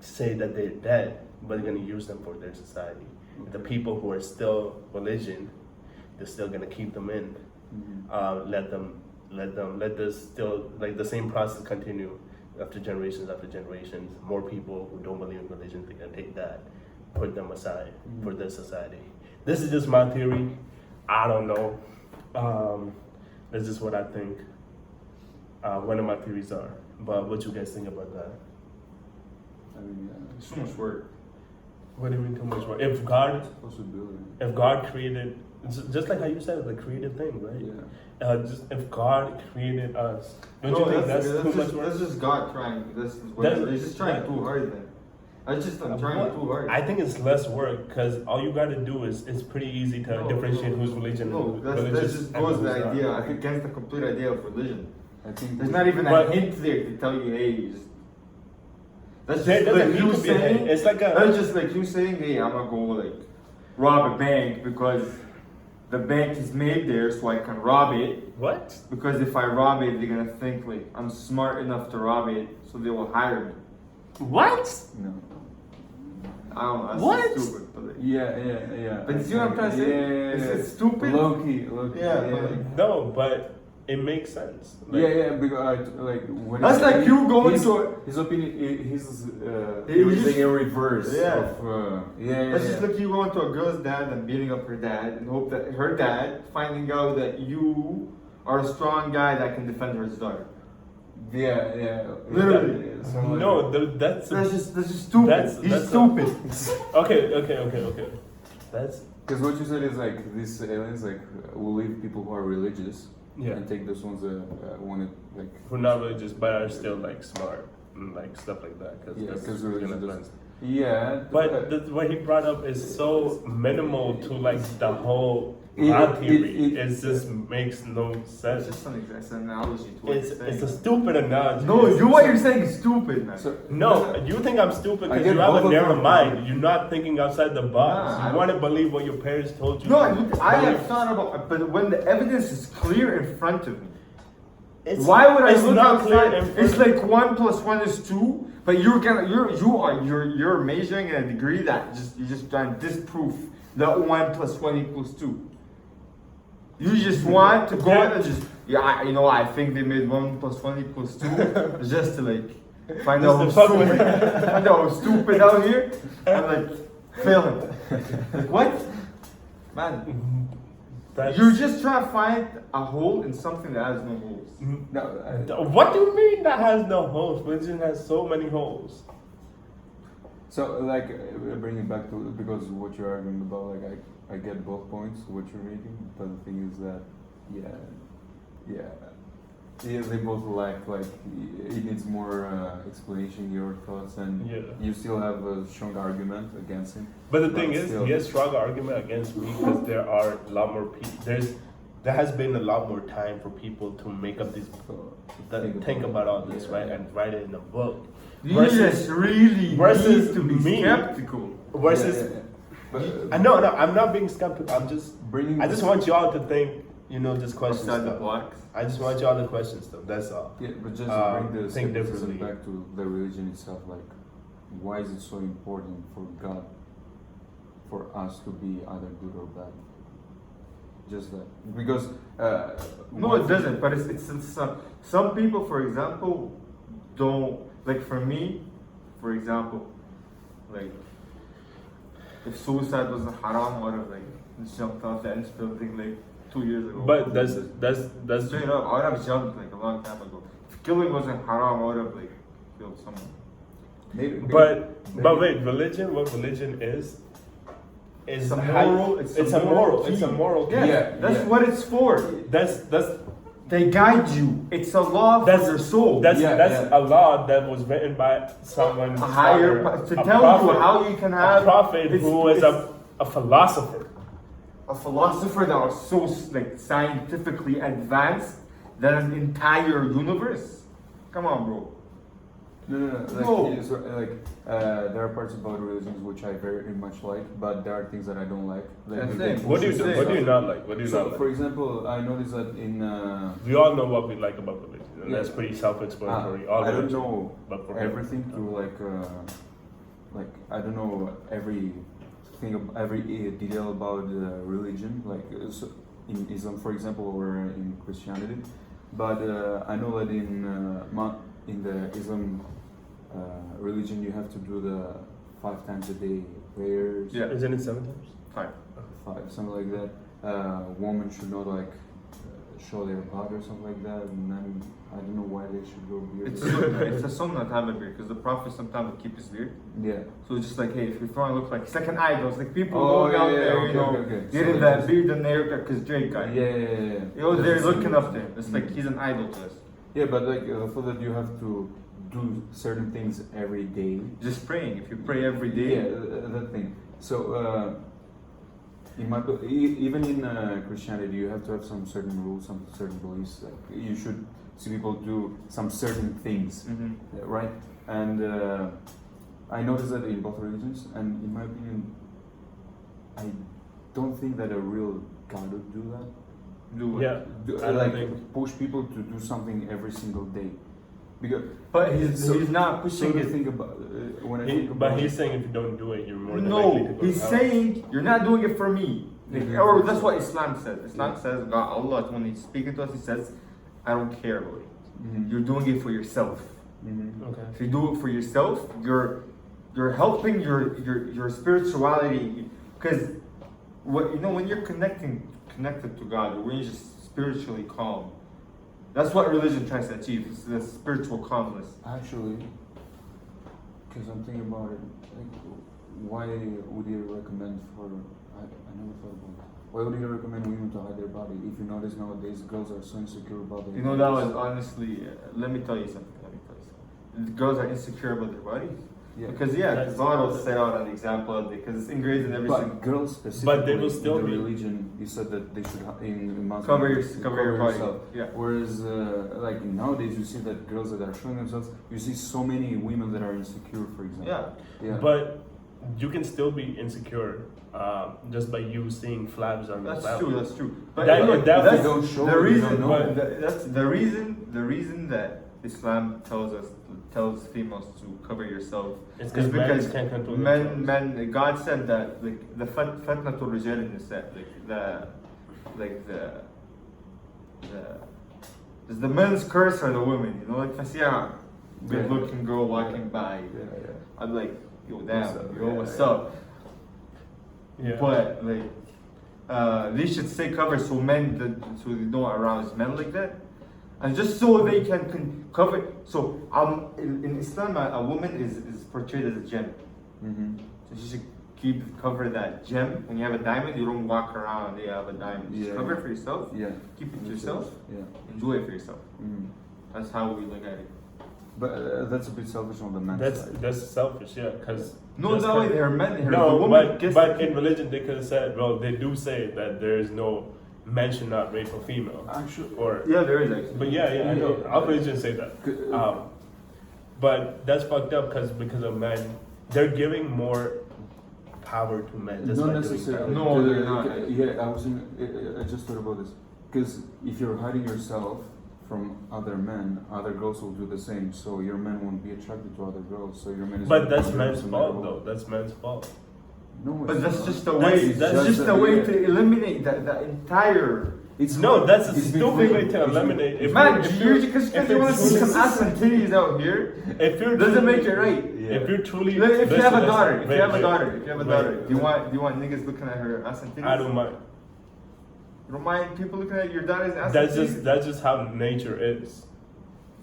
say that they're dead, but they're gonna use them for their society. The people who are still religion, they're still gonna keep them in, Mhm. let this still like the same process continue after generations. More people who don't believe in religion, they're gonna take that, put them aside for their society. This is just my theory. I don't know. That's just what I think. one of my theories are. But what you guys think about that? I mean, It's too much work. What do you mean too much work? If God created, just like how you said, the creative thing, right? Yeah. Just if God created us, don't you think that's too much work? That's just God trying. They're just trying too hard then. That's just them trying too hard. I think it's less work because all you got to do is it's pretty easy to differentiate whose religion. No, that religious just and goes who's the not. idea against the complete idea of religion. I think There's not even But- a hint there to tell you, hey, that's There just doesn't like need you to be a saying. hint. It's like a. That's just like you saying, hey, I'm gonna go like rob a bank because the bank is made there, so I can rob it. What? Because if I rob it, they're gonna think like I'm smart enough to rob it, so they will hire me. What? no. I don't know. That's What? stupid, but like, Yeah. But you see what I'm trying to say? It's stupid. Low key. Yeah, but like- No, but it makes sense. Like, Yeah, because like when That's like you going his, to- his opinion, his He was everything just- in reverse. Yeah. That's That's just like you going to a girl's dad and beating up her dad and hope that her dad finding out that you are a strong guy that can defend her daughter. Yeah. Literally. Yeah, something like No, that. that's That's just stupid. He's that's stupid. Okay. That's Because what you said is like these aliens like will leave people who are religious Yeah. and take those ones that wanted like we're not religious, but are still like smart and like stuff like that. because we're religion gonna does. Yeah, But what he brought up is so minimal to like the whole It- God theory. it- It just makes no It's sense. just it's an analogy to what It's you're it's a saying. stupid analogy. No, what you're saying is stupid, man. So No, you think I'm stupid I because get you have both a of narrow them. mind. You're not thinking outside the box. Nah, I You don't- want to believe what your parents told you. No, to I believe. have thought about, but when the evidence is clear in front of me, It's, why would I it's look not clear outside? in front It's of- like 1 + 1 is 2, but you're measuring in a degree that you're just trying to disprove that 1 + 1 = 2. You just want to go in and just I think they made 1 + 1 = 2 just to like find out Just to fuck with find out how stupid out here and like failing. Like what? Man, That's- you're just trying to find a hole in something that has no holes. no, What do you mean that has no holes? Religion has so many holes. so like bring it back to because what you're arguing about, like I get both points what you're making, but the thing is that they both lack like it needs more explanation, your thoughts, and Yeah. you still have a strong argument against him. But the thing is, still- he has strong argument against me because there are a lot more people. There has been a lot more time for people to make up these, think about all this, Yeah. right, and write it in a book. You just really versus need to be me. skeptical. Versus, But, no, I'm not being skeptical. I'm just, bringing I just want y'all to think, just question Outside the stuff. box. I just want y'all to question stuff. That's all. Yeah, but just bring the think skepticism differently. back to the religion itself. Like, why is it so important for God, for us to be either good or bad? Just that, because No, it doesn't. But it's some people, for example, don't like. For me, for example, like if suicide wasn't haram, I would have like jumped off the Ennis building like 2 years ago. But that's straight up. I would have jumped like a long time ago. If killing wasn't haram, I would have like killed someone. maybe, but wait, religion. What religion is It's a how you- moral. It's a moral. It's a key. moral. Yeah, key. that's yeah. what it's for. That's They guide you. It's a law for your soul. That's Yeah. a law that was written by someone A higher to tell you how you can have a prophet it's- who is it's- a philosopher. a philosopher that was so like scientifically advanced than an entire universe. Come on, bro. No. Like, No. yeah, so, there are parts about religions which I very much like, but there are things that I don't like. Like That's they it. push What do you us do? to What do you stuff. not like? What do you So, not for like? example, I noticed that in We all know what we like about religion, and Yeah. that's pretty self-explanatory. All I don't religion, know but for everything to like I don't know every detail about religion, like so in Islam, for example, or in Christianity. But I know that in the Islam religion, you have to do the 5 times a day prayers. Yeah. Isn't it 7 times? Fine. 5, something like that. Women should not like show their body or something like that, and then I don't know why they should go beard. It's a sunnah to have a beard because the Prophet sometimes would keep his beard. Yeah. So it's just like, hey, if you want to look like, it's like an idol. It's like people Oh, going yeah, out yeah, there, okay, you know, okay. getting So that it's- beard and the haircut because Drake got it. Yeah. You know, they're That's looking the up to same. him. It's like he's an idol to us. Yeah, but like for that you have to do certain things every day. Just praying. If you pray every day, Yeah, that thing. So even in Christianity, you have to have some certain rules, some certain beliefs. Like you should see people do some certain things, right? And I noticed that in both religions, and in my opinion, I don't think that a real God would do that. do it. Yeah, I don't Like think. push people to do something every single day, because But he's So- not so pushing to it. think about when I think about But he's it, saying if you don't do it, you're more than likely to No, go he's to hell. saying you're not doing it for me. Yeah. Or that's what Islam says. Islam Yeah. says God, Allah, when He's speaking to us, He says, "I don't care about it. Mhm. You're doing it for yourself. Mhm. Okay. If you do it for yourself, you're helping your spirituality. Because what you know when you're connected to God, when you're just spiritually calm, that's what religion tries to achieve. It's the spiritual calmness. Actually, because I'm thinking about it, like, why would you recommend for? I never thought about it. Why would you recommend women to hide their body? If you notice nowadays, girls are so insecure about their You know, that bodies. was honestly, let me tell you something. The girls are insecure about their bodies. Yeah. Because, the Bible set out an example of it, because it's engraved in every But single. girls specifically, But they will still in the be- religion, you said that they should in Muslim, Cover your body. yourself. Yeah. Whereas, like nowadays, you see that girls that are showing themselves, you see so many women that are insecure, for example. Yeah. Yeah. But you can still be insecure just by you seeing flabs on the That's flab. true. That's true. But That- look, that- that's They don't show the it, you reason. don't know. That's the reason that Islam tells females to cover yourself. It's is because men can't control men. God said that like the fatna to rijal in is the men's curse for the women. You know, like Fasiya, good looking girl walking by. Yeah. I'm like, yo, What's damn, up? yo, Yeah, what's yeah. up? Yeah. But like, they should stay covered so so they don't arouse men like that, and just so they can cover. So in Islam, a woman is portrayed as a gem. Mm-hmm. So she should cover that gem. When you have a diamond, you don't walk around. You have a diamond. Just Yeah. cover it for yourself. Yeah. Keep it to yourself. Yeah. Enjoy it for yourself. Mm-hmm. That's how we look at it. But that's a bit selfish on the men's side. That's selfish, yeah. Because No, that way they're men. The no, woman gets but in religion they could have said, well, they do say that there is no men should not rape a female, Actually, or yeah, there is actually. but yeah, I know Yeah. our religion say that. But that's fucked up because of men, they're giving more power to men. Just not by doing necessarily. that. No, they're not. Yeah, I just thought about this. Because if you're hiding yourself from other men, other girls will do the same. So your men won't be attracted to other girls. So your men is. But that's gonna be men's no matter fault, what. though. That's men's fault. No, But it's that's not. just a That's- way. that's That's just just a a- way to eliminate that entire. It's No, not- that's a it's stupid between- way to it's eliminate. If Man, if you're because if you want to see it's- some ass and titties out here, If you're doesn't truly- make it right. Yeah. If you're truly, Look, if you have a listen, daughter, listen, if you have a wait, daughter, if you have a wait, daughter, wait. do you want niggas looking at her ass and titties? I don't mind. You don't mind people looking at your daughter's ass That's and just titties? that's just how nature is.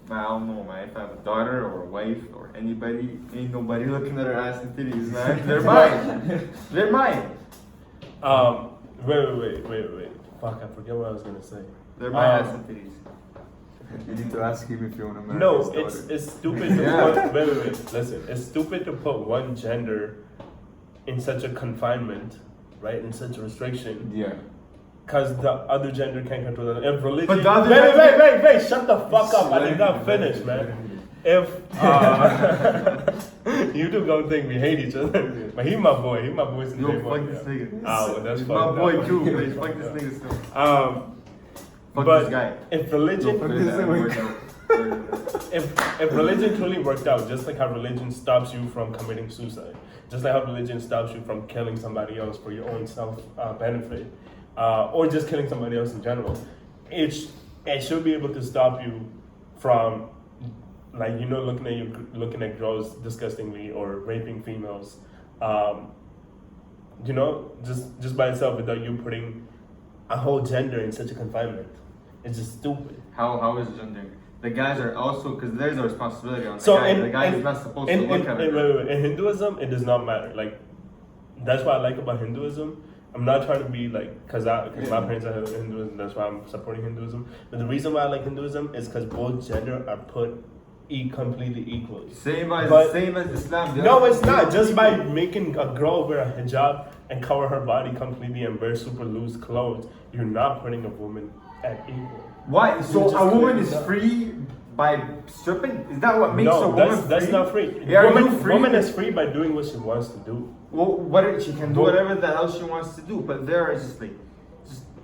Man, I don't know, man. If I have a daughter or a wife or anybody, ain't nobody looking at her ass and titties, man. They're mine. They're mine. Wait. Fuck, I forget what I was gonna say. They're my ass and titties. You need to ask him if you want to marry No, his daughter. it's stupid to Yeah. put. Wait. Listen, it's stupid to put one gender in such a confinement, right? In such a restriction, Yeah. because the other gender can't control it. If religion, But the other wait, shut the fuck up! I did not finish, man. If you two don't think we hate each other, but he my boy. He my boy since Yo, day one. fuck this nigga. Well, that's He's fucked my boy up. too, but fuck this nigga still. Fuck But this guy. if religion, Word that, word that. if religion truly worked out, just like how religion stops you from committing suicide, just like how religion stops you from killing somebody else for your own self benefit, or just killing somebody else in general, it should be able to stop you from, like, looking at girls disgustingly or raping females, just by itself without you putting a whole gender in such a confinement. It's just stupid. How is gender? the guys are also, because there's a responsibility on the So guy. in- The guy in- is not supposed to look at wait, her. wait. In Hinduism, it does not matter. Like, that's what I like about Hinduism. I'm not trying to be like, cause my parents are Hinduism, that's why I'm supporting Hinduism. But the reason why I like Hinduism is because both gender are put completely equally. Same But- as Islam. No, it's not. Just by making a girl wear a hijab and cover her body completely and wear super loose clothes, you're not putting a woman at equal. Why? You So just a woman cleared is it up. free by stripping? Is that what makes a No, woman free? that's not free. Yeah, are you woman, free? woman is free by doing what she wants to do. Well, she can do whatever the hell she wants to do, but there are just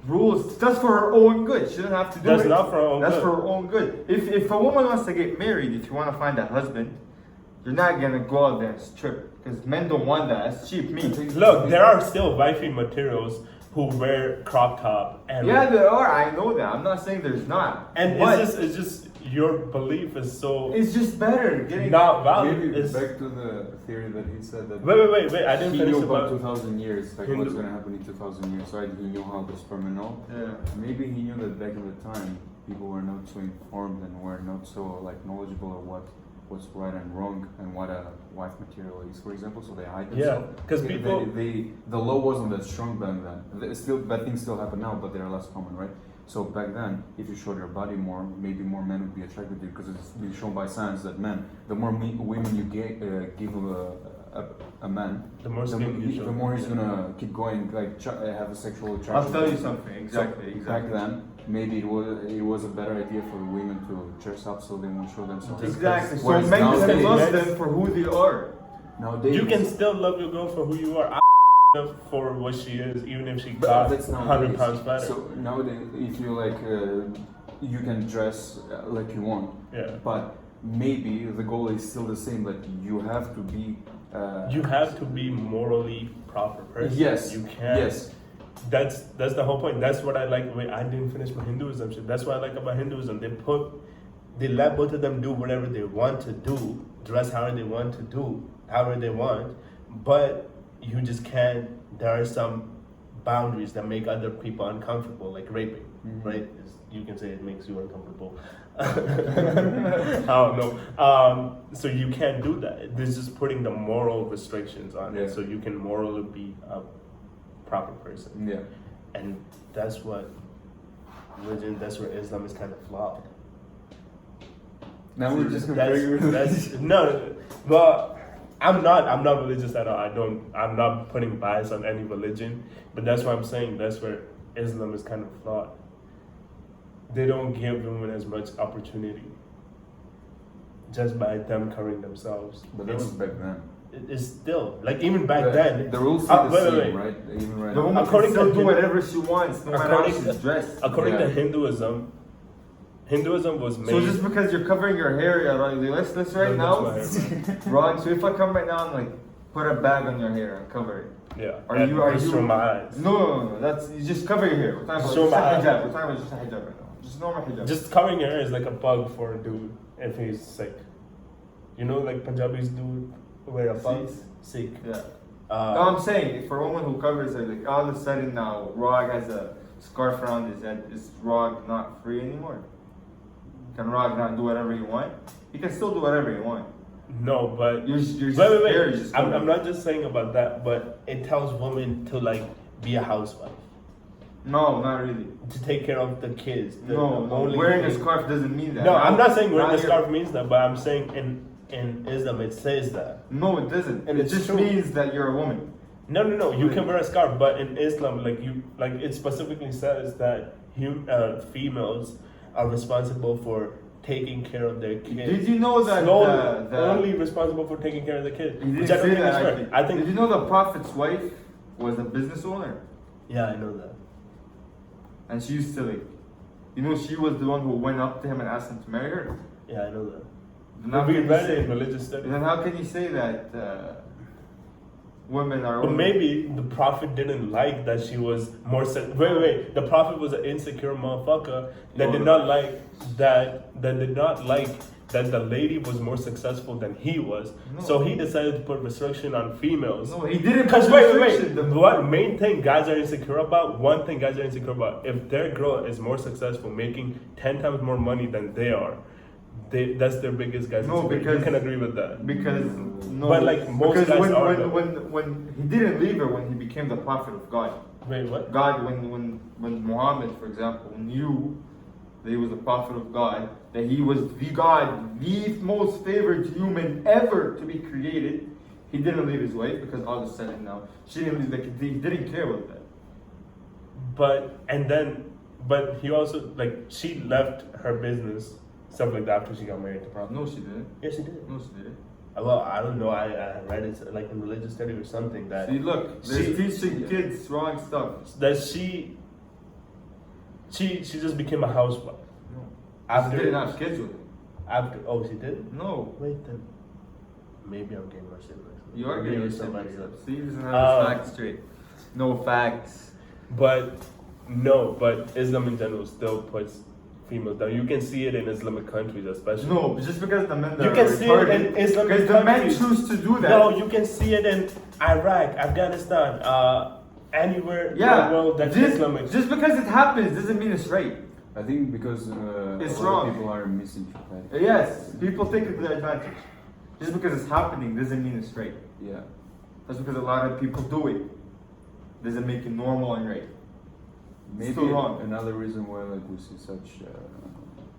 rules. That's for her own good. She doesn't have to do That's it. not for her own That's good. for her own good. If a woman wants to get married, if you want to find a husband, you're not gonna go out there and strip because men don't want that. It's cheap meat. Look, there are still wifey materials who wear crop top and Yeah, there are. I know that. I'm not saying there's not. and but it's just your belief is so it's just better getting. not valid. Maybe It's, back to the theory that he said that. wait. I didn't he finish knew about about 2,000 years, like Hindu- what's gonna happen in 2,000 years, right? He knew how the sperm and all. Yeah. Maybe he knew that back in the time, people were not so informed and were not so like knowledgeable of what's right and wrong and what a wife material is, for example. So they hide Yeah, themselves. 'cause people- the law wasn't that strong back then. Still, bad things still happen now, but they're less common, right? So back then, if you showed your body more, maybe more men would be attracted to you because it's been shown by science that men, the more women you give a man, the more the, skin you show. the more he's gonna keep going, like have a sexual attraction. I'll tell you something. So Exactly. back then, maybe it was a better idea for women to dress up so they won't show themselves. Exactly. So Whereas men can nowadays- love them for who they are. Nowadays, You can still love your girl for who you are. For what she is, even if she but got that's 100 nowadays. pounds better. So nowadays, if you like, you can dress like you want, Yeah. but maybe the goal is still the same. That you have to be. You have to be morally proper person. Yes. You can't. Yes. That's the whole point. That's what I like. Wait, I didn't finish my Hinduism shit. That's what I like about Hinduism. They let both of them do whatever they want to do, dress however they want to do, however they want, but you just can't. There are some boundaries that make other people uncomfortable, like raping, right? You can say it makes you uncomfortable. I don't know. So you can't do that. This is putting the moral restrictions on it, Yeah. so you can morally be a proper person. Yeah. And that's what religion, that's where Islam is kind of flawed. Now we're just comparing. That's no, but I'm not religious at all. I'm not putting bias on any religion, but that's what I'm saying. That's where Islam is kind of flawed. They don't give women as much opportunity just by them covering themselves. But that was back then. It's still like even back then. The rules are the wait, same, wait. right? Even right The now. woman According can still to do Hindu- whatever she wants, no matter how according she's dressed. According Yeah. to Hinduism was made. So just because you're covering your hair, yeah, right? Let's right No, now, that's my hair, Ron. So if I come right now and like put a bag on your hair and cover it. Yeah. Are and you? show my eyes? No. That's you just cover your hair. We're talking about Show just a my eyes. hijab. We're talking about just a hijab right now. Just normal hijab. Just covering your hair is like a bug for a dude if he's sick. You know, like Punjabis do wear a bug. Sikh. yeah. No, I'm saying for a woman who covers it, like all of a sudden now, Rog has a scarf around his head. Is Rog not free anymore? Can Rog not do whatever he want? He can still do whatever he want. No, but You're just wait. hair is just I'm covered. not just saying about that, but it tells women to like be a housewife, No, not really. to take care of the kids. No, wearing a scarf doesn't mean that. No, I'm not saying wearing a here. scarf means that, but I'm saying in Islam it says that. No, it doesn't. And it it's just true. means that you're a woman. No. You can wear a scarf, but in Islam, like it specifically says that females are responsible for taking care of their kids. Did you know that only responsible for taking care of the kids? He didn't Which I don't say think is that. fair. I think. Did you know the Prophet's wife was a business owner, Yeah, I know that. and she used to like, you know, she was the one who went up to him and asked him to marry her. Yeah, I know that. Then how We can you read it say- in religious studies. Then how can you say that women are? But only- maybe the prophet didn't like that she was more. Wait. The prophet was an insecure motherfucker that did not like that the lady was more successful than he was. No. So he decided to put restriction on females. No, he didn't. Because put wait. restriction. The- What main thing guys are insecure about? One thing guys are insecure about: if their girl is more successful, making 10 times more money than they are, that's their biggest guys. No, you because- can agree with that. Because no, But, like, most because guys are though. when he didn't leave her when he became the prophet of God. Wait, what? God, when Muhammad, for example, knew that he was the prophet of God, that he was the God, the most favored human ever to be created, he didn't leave his wife because Allah said it now. She didn't leave, like, he didn't care about that. But he also, like, she left her business, stuff like that, after she got married to Prophet. No, she didn't. Yes, she did. No, she didn't. Well, I don't know. I read it like in religious study or something that See, look, they're teaching kids wrong stuff. that she just became a housewife No. after She didn't have kids with him. after. Oh, she did. No. Wait, then maybe I'm getting my shit mixed up. You are Maybe getting somebody somebody else. up. See, he doesn't have his facts straight. No facts. But no, but Islam in general still puts females down. You can see it in Islamic countries, especially. No, just because the men that You are can see it retarded, in Islamic because the men countries. choose to do that. No, you can see it in Iraq, Afghanistan, anywhere in Yeah, the world that's just, Islamic. just because it happens doesn't mean it's right. I think because It's a lot wrong. of people are misinterpreting. Yes, people take it to their advantage. Just because it's happening doesn't mean it's right. Yeah. That's because a lot of people do it. Doesn't make it normal and right. Maybe Still wrong. another reason why like we see such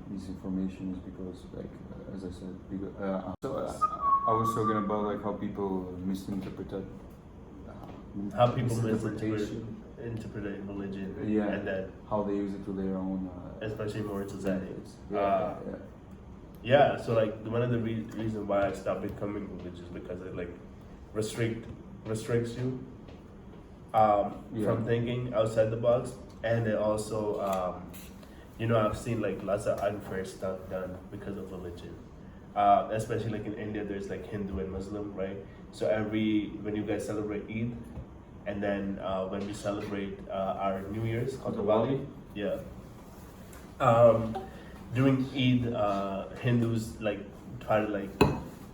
misinformation is because like as I said, because, I was talking about like how people misinterpret How people misinterpretation, interpret religion, Yeah. and then how they use it to their own especially more to advantage. Uh, yeah. yeah. So like one of the reasons why I stopped becoming religious because it like restricts you Yeah. from thinking outside the box, and it also I've seen like lots of unfair stuff done because of religion. Especially like in India, there's like Hindu and Muslim, right? So when you guys celebrate Eid, and then when we celebrate our New Year's called Diwali, yeah. During Eid, Hindus like try to like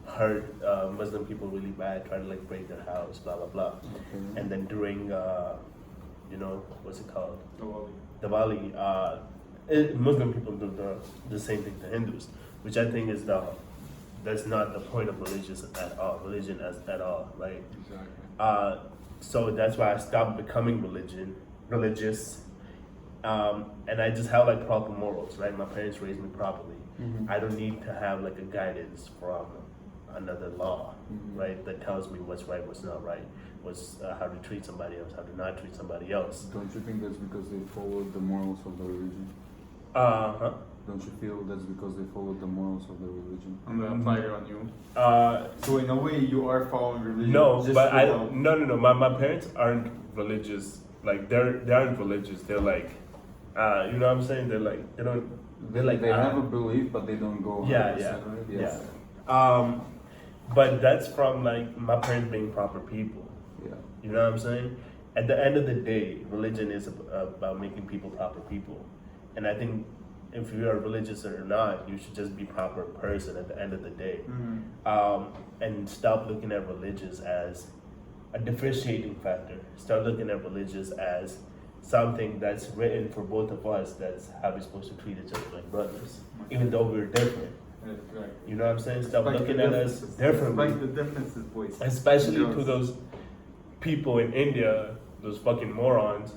hurt Muslim people really bad, try to like break their house, blah blah blah. Okay. And then during what's it called? Diwali. Diwali, Muslim people do the same thing to Hindus, which I think is that's not the point of religion at all, right? Exactly. So that's why I stopped becoming religious, and I just have like proper morals, right? My parents raised me properly. Mhm. I don't need to have like a guidance from another law, Mhm. right? That tells me what's right, what's not right, what's how to treat somebody else, how to not treat somebody else. Don't you think that's because they followed the morals of the religion? Huh? Don't you feel that's because they followed the morals of the religion? I'm gonna apply it on you. So in a way, you are following religion. No, just but without- no. My parents aren't religious. Like they aren't religious. They're like, you know what I'm saying? They're like they're like they have a belief, but they don't go. Yeah, 100%, right? yeah. But that's from like my parents being proper people. Yeah. You know what I'm saying? At the end of the day, religion is about making people proper people, and I think if you are religious or not, you should just be proper person at the end of the day, and stop looking at religious as a differentiating factor. Start looking at religious as something that's written for both of us. That's how we're supposed to treat each other like brothers, even though we're different. Exactly. You know what I'm saying? Stop Like looking the at us differences. differently. Like the differences, boys. Especially Girls. to those people in India, those fucking morons.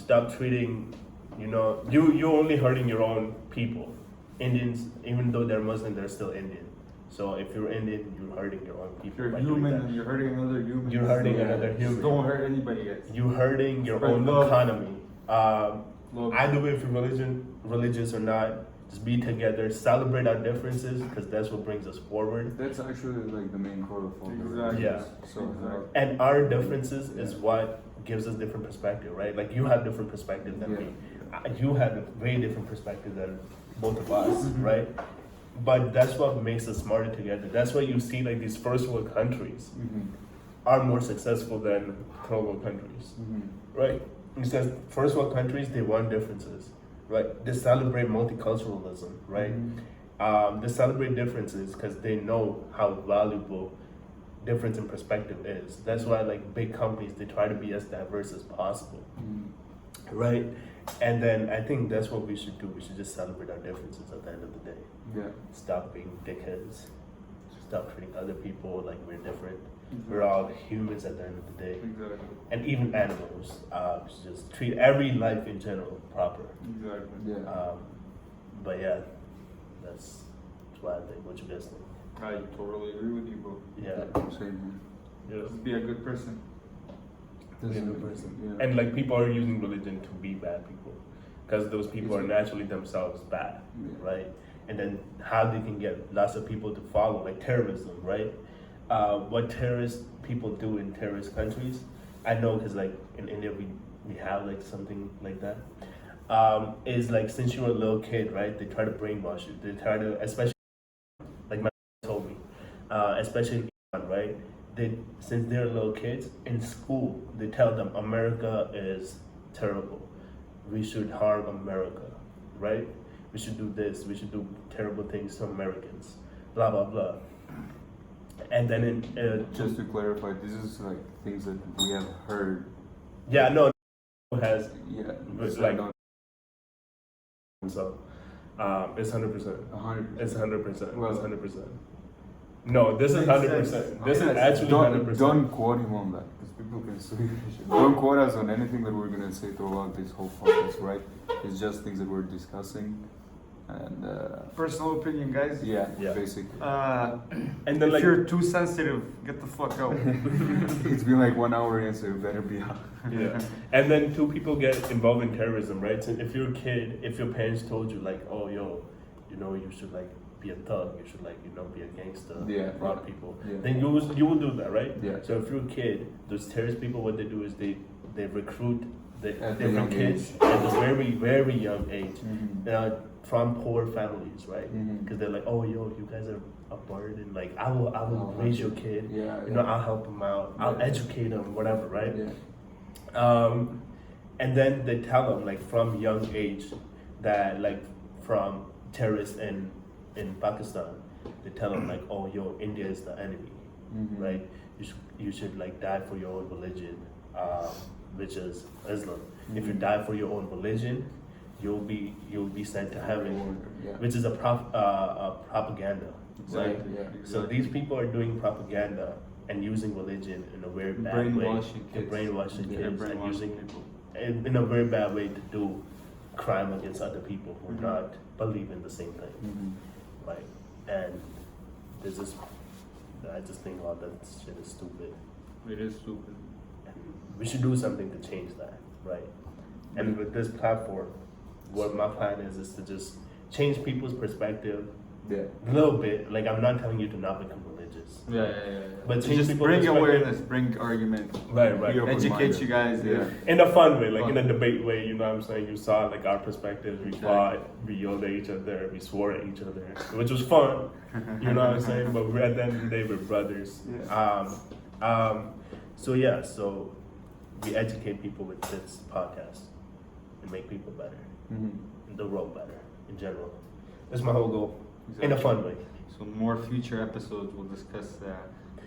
Stop treating, you're only hurting your own people. Indians, even though they're Muslim, they're still Indian. So if you're Indian, you're hurting your own If people. you're by doing human that. and you're hurting another human, You're hurting just another human. Don't hurt anybody, guys. You're hurting your Spread own love. economy. Love. Either way, if you're religious or not, just be together, celebrate our differences, because that's what brings us forward. That's actually like the main core of all the Exactly. Yeah. religions. So Exactly. And our differences is what gives us different perspective, right? Like you have different perspective than me. You have a very different perspective than both of us, right? But that's what makes us smarter together. That's why you see like these first world countries are more successful than third world countries, right? Because first world countries, they want differences, right? They celebrate multiculturalism, right? They celebrate differences because they know how valuable difference in perspective is. That's why like big companies, they try to be as diverse as possible, right? And then I think that's what we should do. We should just celebrate our differences at the end of the day. Yeah. Stop being dickheads. Stop treating other people like we're different. We're all humans at the end of the day. Exactly. And even animals. We should just treat every life in general proper. Exactly. Yeah. But yeah, that's what I think. What you guys think? I totally agree with you, bro. Yeah. Same Yeah. Just be a good person. here. Be a good person. Yeah. And like people are using religion to be bad people, because those people are naturally themselves bad, Yeah. right? And then how they can get lots of people to follow, like terrorism, right? What terrorist people do in terrorist countries, I know because like in India we have like something like that. Is like since you're a little kid, right? They try to brainwash you. They try to, especially like my told me, especially in Iran, right? Since they're little kids in school, they tell them America is terrible. We should harm America, right? We should do this. We should do terrible things to Americans. Blah blah blah. And then Just to clarify, this is like things that we have heard. yeah, no, has Yeah. It's so like- not so it's 100%. 100%. It's 100%. Well- It's 100%. No, this is Makes 100%. sense. This is Yes. actually 100%. Don't quote him on that because people can sue you. Don't quote us on anything that we're gonna say throughout this whole podcast, right? It's just things that we're discussing, and Personal opinion, guys. yeah, Yeah. basically. And then If like you're too sensitive, get the fuck out. It's been like 1 hour in, so you better be out. yeah. And then two people get involved in terrorism, right? So if you're a kid, if your parents told you like, oh yo, you know, you should like be a thug, you should like, you know, be a gangster, Yeah, rob yeah, people, yeah. then you will do that, right? Yeah. So if you're a kid, those terrorist people, what they do is they recruit the At the different young kids age. at a very very young age, Mhm. from poor families, right? Mhm. Because they're like, oh yo, you guys are a burden. Like I will Oh, raise okay. your kid. Yeah, You know, yeah. I'll help him out. I'll Yeah. educate him, whatever, right? Yeah. And then they tell them like from young age that like from terrorists in Pakistan, they tell them like, oh yo, India is the enemy, Mhm. right? You should like die for your own religion, which is Islam. If you Mhm. die for your own religion, you'll be sent to heaven, Yeah. which is a propaganda, right? Exactly. Yeah. So these people are doing propaganda and using religion in a very bad way. Brainwashing They're kids. brainwashing Yeah, kids and brainwashing using people. in a very bad way to do crime against other people who Mhm. not believe in the same thing, Mhm. right? And this is, I just think all that shit is stupid, It is stupid. and we should do something to change that, right? And with this platform, what my plan is to just change people's perspective Yeah. a little bit. Like I'm not telling you to not become religious. Yeah. But change just people's bring perspective. awareness, bring argument, Right. Be open-minded. educate you guys. Yeah. In a fun way, like in a Fun. debate way, you know what I'm saying? You saw like our perspectives, we Exactly. fought, we yelled at each other, we swore at each other, which was fun, you know what I'm saying? But we're at the end of the day, we're brothers. So yeah, so we educate people with this podcast and make people better, Mhm. and the world better in general. That's my whole goal, in a Exactly. fun way. So more future episodes will discuss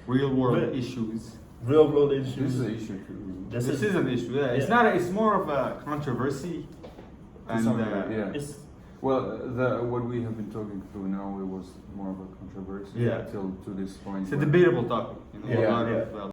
real world But- issues. Real world This issues. is an issue too. This This is- is an issue. Yeah, it's yeah. not. It's more of a controversy. And Some of it, yeah. It's Well, what we have been talking through now, it was more of a controversy Yeah. till to this point. it's a where- debatable topic. You know, Yeah, a lot yeah. of